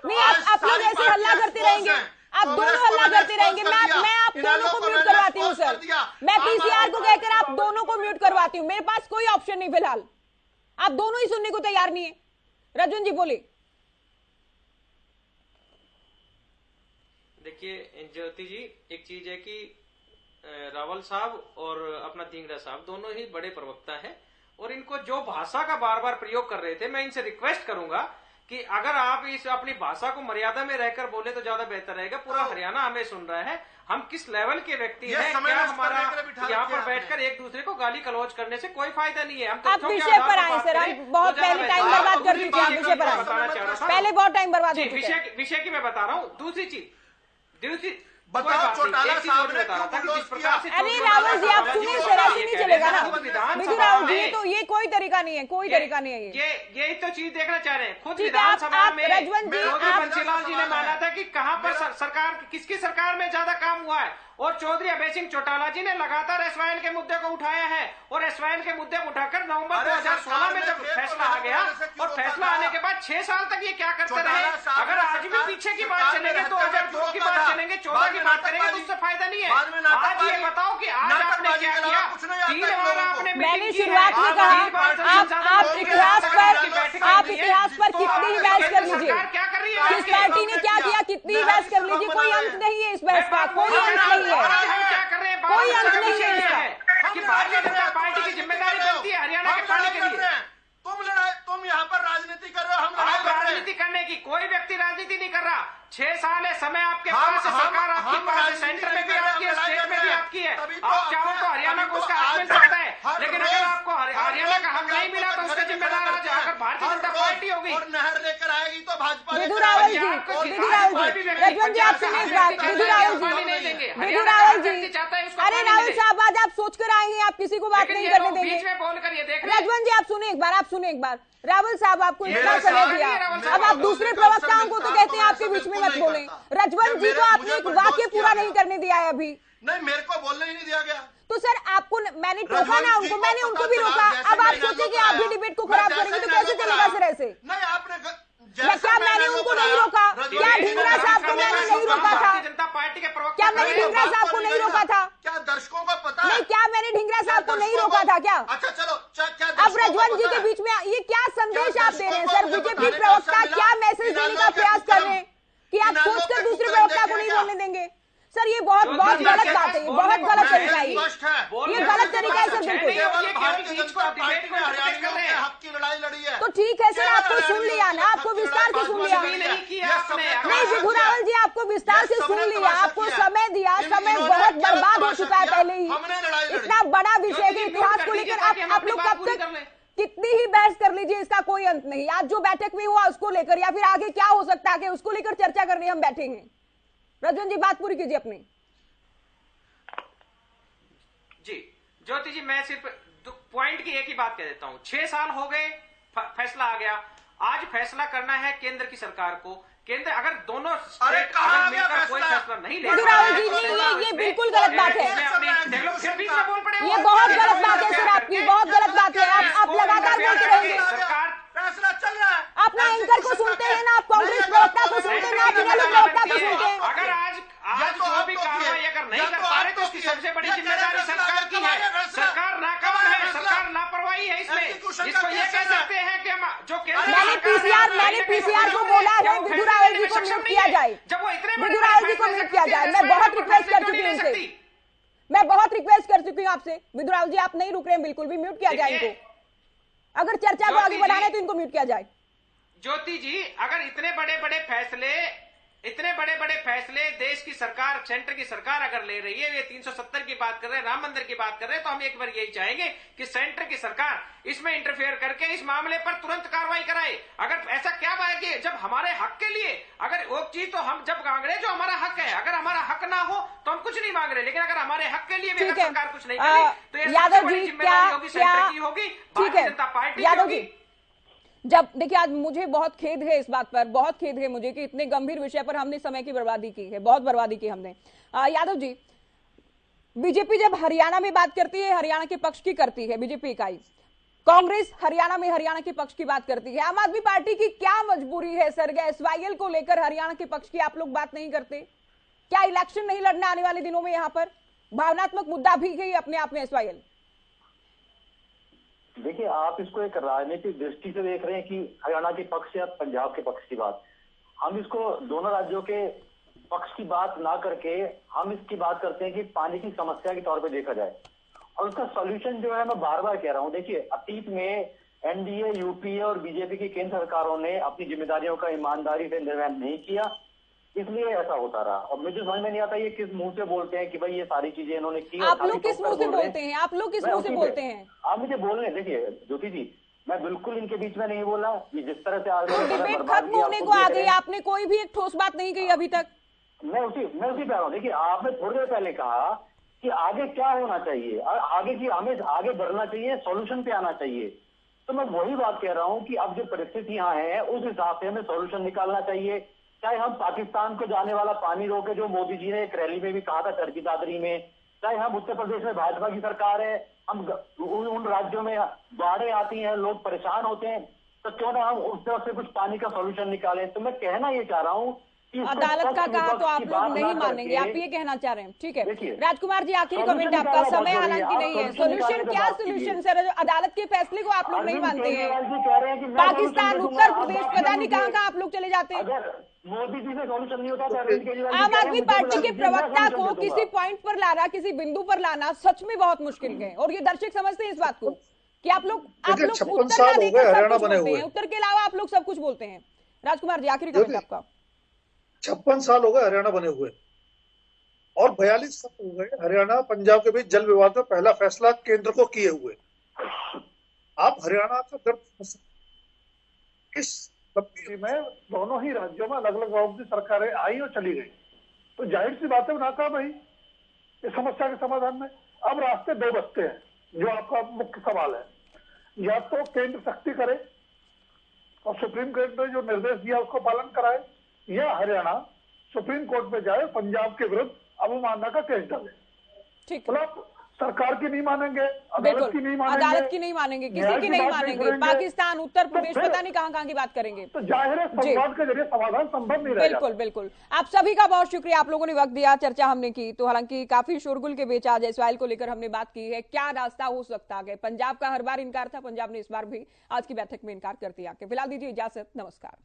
नहीं, आप लोग ऐसे हल्ला करते रहेंगे, आप दोनों हल्ला करते रहेंगे। मैं आप दोनों को म्यूट करवाती हूँ सर, मैं पीसीआर को कहकर आप दोनों को म्यूट करवाती हूँ। मेरे पास कोई ऑप्शन नहीं फिलहाल, आप दोनों ही सुनने को तैयार नहीं है। रजवन जी बोलिए। देखिए ज्योति जी, एक चीज है कि रावल साहब और अपना ढींगरा साहब दोनों ही बड़े प्रवक्ता हैं, और इनको जो भाषा का बार बार प्रयोग कर रहे थे, मैं इनसे रिक्वेस्ट करूंगा कि अगर आप इस अपनी भाषा को मर्यादा में रहकर बोले तो ज्यादा बेहतर रहेगा। पूरा हरियाणा हमें सुन रहा है, हम किस लेवल के व्यक्ति हैं। क्या हमारा यहाँ पर बैठकर एक दूसरे को गाली गलौज करने से कोई फायदा नहीं है। हम आप विषय पर आए सर, हम बहुत पहले टाइम बर्बाद कर चुके हैं। विषय पर आए, पहले बहुत टाइम बर्बाद हो चुका है। विषय की मैं बता रहा हूँ। दूसरी चीज बताओ, चौटाला साहब ने अरे रावल जी, आप सुनिए सर, ऐसे नहीं चलेगा ना बिजू रावल जी, तो ये कोई तरीका नहीं है, कोई तरीका नहीं है। यही तो चीज देखना चाह रहे हैं। खुद विधानसभा में बंसीलाल जी ने माना था कि कहां पर सरकार, किसकी सरकार में ज्यादा काम हुआ है, और चौधरी अभय सिंह चौटाला जी ने लगातार एसवाईएल के मुद्दे को उठाया है, और एसवाईएल के मुद्दे को उठाकर नवंबर 2016 में जब फैसला आ गया, और फैसला आने के बाद 6 साल तक ये क्या करते रहे। अगर आज भी पीछे की बात चलेंगे, 2002 की बात चलेंगे, 14 की बात करेंगे, तो उससे फायदा नहीं है। आज ये बताओ कि आज आपने क्या किया? 3 बार आपने, मैंने शुरुआत में कहा, आप इतिहास पर कितनी ही बहस कर लीजिए, किस पार्टी ने क्या किया कितनी ही बहस कर लीजिए, कोई अंत नहीं है इस बहस का, कोई अंत नहीं है, कोई अंत नहीं है इसका। कि भारतीय जनता पार्टी की जिम्मेदारी बनती है हरियाणा के पानी के लिए। तुम यहाँ पर राजनीति कर रहे हो, हम राजनीति करने की, कोई व्यक्ति राजनीति नहीं कर रहा। 6 साल है, समय आपके पास है, सरकार आपके पास है, सेंटर में भी आपकी है, स्टेट में भी आपकी है। आप चाहो तो हरियाणा को उसका हक मिल सकता है, लेकिन अगर आपको हरियाणा का हक नहीं मिला तो उसका जिम्मेदार अगर भारतीय जनता पार्टी होगी और नहर लेकर आएगी तो भाजपा। विधु रावल जी, रजवन जी, आप सुनिए इस बात। विधु रावल जी, अरे राहुल साहब, आज आप सोच कर आएंगे, आप किसी को बात नहीं करने देंगे। बीच में बोलकर ये देख, रजवन जी आप सुनिए एक बार, आप सुनिए एक बार। रावल साहब, आपको इतना समय दिया, अब आप दूसरे प्रवक्ताओं को तो कहते हैं आपके बीच में मत बोलें। रजवन जी को आपने एक वाक्य पूरा नहीं करने दिया है अभी। नहीं, मेरे को बोलने ही नहीं दिया गया। तो सर आपको, मैंने टोका ना उनको, मैंने उनको भी रोका। अब आप सोचे कि आप भी डिबेट को खराब करेंगे तो कैसे चलेगा सर ऐसे? नहीं, आपने क्या मैंने उनको नहीं रोका? क्या ढींगरा साहब को मैंने नहीं रोका था? जनता पार्टी के प्रवक्ता, क्या मैंने ढींगरा साहब को नहीं रोका था? क्या दर्शकों को पता नहीं, क्या मैंने ढींगरा साहब को नहीं रोका था क्या? अच्छा चलो, अब रजवन जी के बीच में ये क्या संदेश आप दे रहे हैं सर? बीजेपी प्रवक्ता क्या मैसेज देने का प्रयास कर रहे हैं कि आप सोचकर दूसरे प्रवक्ता को नहीं बोलने देंगे? सर ये बहुत गलत बात है, ये बहुत गलत तरीका है, ये गलत तरीका है सर, बिल्कुल। तो ठीक है सर, आपको सुन लिया ना, आपको विस्तार से सुन लिया। नहीं विधु रावल जी, आपको विस्तार से सुन लिया, आपको समय दिया, समय बहुत बर्बाद हो चुका है पहले ही। इतना बड़ा विषय के इतिहास को लेकर आप लोग कब तक कितनी ही बहस कर लीजिए इसका कोई अंत नहीं। आज जो बैठक में हुआ उसको लेकर या फिर आगे क्या हो सकता है कि उसको लेकर चर्चा करने हम बैठेंगे। रजवन जी बात पूरी कीजिए अपनी। जी ज्योति जी, मैं सिर्फ पॉइंट की एक ही बात कह देता हूं। 6 साल हो गए, फैसला आ गया। आज फैसला करना है केंद्र की सरकार को। केंद्र अगर दोनों स्टेट अगर मिलकर कोई फैसला नहीं ले, राहुल जी ये बिल्कुल गलत बात है। ये बहुत गलत बात है सर, आपकी बहुत गलत बात है। आप लगातार बोलते रहेंगे। सरकार फैसला चल रहा है। आप ना एंकर को सुनते हैं ना, आप कांग्रेस प्रवक्ता को सुनते हैं ना, आप इनेलो प्रवक्ता को सुनते हैं। अगर आज जो भी कार्रवाई अगर नहीं कर पा रहे तो उसकी सबसे बड़ी जिम्मेदारी सरकार की है। सरकार नाकाम है, सरकार लापरवाही है इसमें। इसको ये कह सकते हैं कि जो मैंने पीसीआर को बोला है विधु रावल जी को म्यूट किया जाए, जब वो इतने विधु रावल जी को म्यूट किया जाए। मैं बहुत रिक्वेस्ट कर चुकी हूँ उनसे, मैं बहुत रिक्वेस्ट कर चुकी हूँ आपसे। विधु रावल जी आप नहीं रुक रहे हैं बिल्कुल भी, म्यूट किया जाए इनको। अगर चर्चा को आगे बढ़ाना है तो इनको म्यूट किया जाए। ज्योति जी, अगर इतने बड़े बड़े फैसले देश की सरकार, सेंटर की सरकार अगर ले रही है, ये 370 की बात कर रहे हैं, राम मंदिर की बात कर रहे हैं, तो हम एक बार यही चाहेंगे कि सेंटर की सरकार इसमें इंटरफेयर करके इस मामले पर तुरंत कार्रवाई कराए। अगर ऐसा क्या बात है कि जब हमारे हक के लिए अगर वो चीज तो हम जब मांग रहे जो हमारा हक है, अगर हमारा हक ना हो तो हम कुछ नहीं मांग रहे, लेकिन अगर हमारे हक के लिए भी अगर सरकार कुछ नहीं करे तो ये यादव जी जिम्मेदारी होगी सेंटर की, होगी भारतीय जनता पार्टी की होगी। जब देखिए आज मुझे बहुत खेद है इस बात पर, बहुत खेद है मुझे कि इतने गंभीर विषय पर हमने समय की बर्बादी की है, बहुत बर्बादी की हमने। यादव जी, बीजेपी जब हरियाणा में बात करती है हरियाणा के पक्ष की करती है बीजेपी इकाई, कांग्रेस हरियाणा में हरियाणा के पक्ष की बात करती है। आम आदमी पार्टी की क्या मजबूरी है सर, एसवाईएल को लेकर हरियाणा के पक्ष की आप लोग बात नहीं करते? क्या इलेक्शन नहीं लड़ने आने वाले दिनों में? यहाँ पर भावनात्मक मुद्दा भी है अपने आप में एसवाईएल। देखिए, आप इसको एक राजनीतिक दृष्टि से देख रहे हैं कि हरियाणा के पक्ष या पंजाब के पक्ष की बात। हम इसको दोनों राज्यों के पक्ष की बात ना करके हम इसकी बात करते हैं कि पानी की समस्या के तौर पे देखा जाए और उसका सॉल्यूशन जो है, मैं बार बार कह रहा हूं, देखिए अतीत में एनडीए, यूपीए और बीजेपी की केंद्र सरकारों ने अपनी जिम्मेदारियों का ईमानदारी से निर्वहन नहीं किया, इसलिए ऐसा होता रहा। और मुझे समझ में नहीं आता ये किस मुंह से बोलते हैं कि भाई ये सारी चीजें इन्होंने की। आप लोग किस मुंह से बोलते हैं? आप लोग किस मुंह से बोलते हैं? आप मुझे बोल रहे हैं। देखिए ज्योति जी, मैं बिल्कुल इनके बीच में नहीं बोला। ये जिस तरह से आज डिबेट खत्म होने को आ गई, आपने कोई भी एक ठोस बात नहीं कही अभी तक। मैं उसी पे आ रहा हूँ। देखिए, आपने थोड़ी देर पहले कहा कि आगे क्या होना चाहिए, आगे की हमें आगे बढ़ना चाहिए, सॉल्यूशन पे आना चाहिए। तो मैं वही बात कह रहा हूँ कि अब जो परिस्थितियां हैं उस हिसाब से हमें सॉल्यूशन निकालना चाहिए। चाहे हम पाकिस्तान को जाने वाला पानी रोके, जो मोदी जी ने एक रैली में भी कहा था चरखी दादरी में, चाहे हम उत्तर प्रदेश में भाजपा की सरकार है, हम उन राज्यों में बाढ़ें आती हैं, लोग परेशान होते हैं, तो क्यों ना हम उस तरफ से कुछ पानी का सॉल्यूशन निकालें। तो मैं कहना ये चाह रहा हूँ, अदालत का कहा तो आप लोग नहीं मानेंगे, आप ये कहना चाह रहे हैं। ठीक है राजकुमार जी, आखिरी कमेंट आपका, समय हालांकि नहीं है। सोल्यूशन क्या सोल्यूशन सर? अदालत के फैसले को आप लोग नहीं मानते हैं। पाकिस्तान, उत्तर प्रदेश, पता नहीं कहाँ आप लोग चले जाते हैं। मोदी जी से सॉल्यूशन नहीं होता। आम आदमी पार्टी के प्रवक्ता को किसी पॉइंट पर लाना, किसी बिंदु पर लाना सच में बहुत मुश्किल है, और ये दर्शक समझते हैं इस बात को कि आप लोग उत्तर ना देकर सब कुछ बोलते हैं, उत्तर के अलावा आप लोग सब कुछ बोलते हैं। राजकुमार जी, आखिरी कमेंट आपका। 56 साल हो गए हरियाणा बने हुए और 42 साल हो गए हरियाणा पंजाब के बीच जल विवाद में पहला फैसला केंद्र को किए हुए। आप हरियाणा का दर्द किस में दोनों ही राज्यों में अलग अलग की सरकारें आई और चली गई, तो जाहिर सी बात है नाकाम भाई इस समस्या के समाधान में। अब रास्ते दो बचते हैं, जो आपका मुख्य सवाल है, या तो केंद्र सख्ती करे और सुप्रीम कोर्ट ने जो निर्देश दिया उसको पालन कराए, या हरियाणा सुप्रीम कोर्ट में जाए, पंजाब के विरुद्ध अवमानना का केस डाले। ठीक, मतलब सरकार की नहीं मानेंगे, अदालत की नहीं मानेंगे, किसी की नहीं मानेंगे। पाकिस्तान, उत्तर प्रदेश, पता नहीं कहाँ की बात करेंगे। तो जाहिर है संवाद के जरिए समाधान संभव नहीं रहेगा। बिल्कुल बिल्कुल। आप सभी का बहुत शुक्रिया, आप लोगों ने वक्त दिया, चर्चा हमने की। तो हालांकि काफी शोरगुल के बीच आज एसवाईएल को लेकर हमने बात की है, क्या रास्ता हो सकता है। पंजाब का हर बार इनकार था, पंजाब ने इस बार भी आज की बैठक में इनकार कर दिया। फिलहाल दीजिए इजाजत, नमस्कार।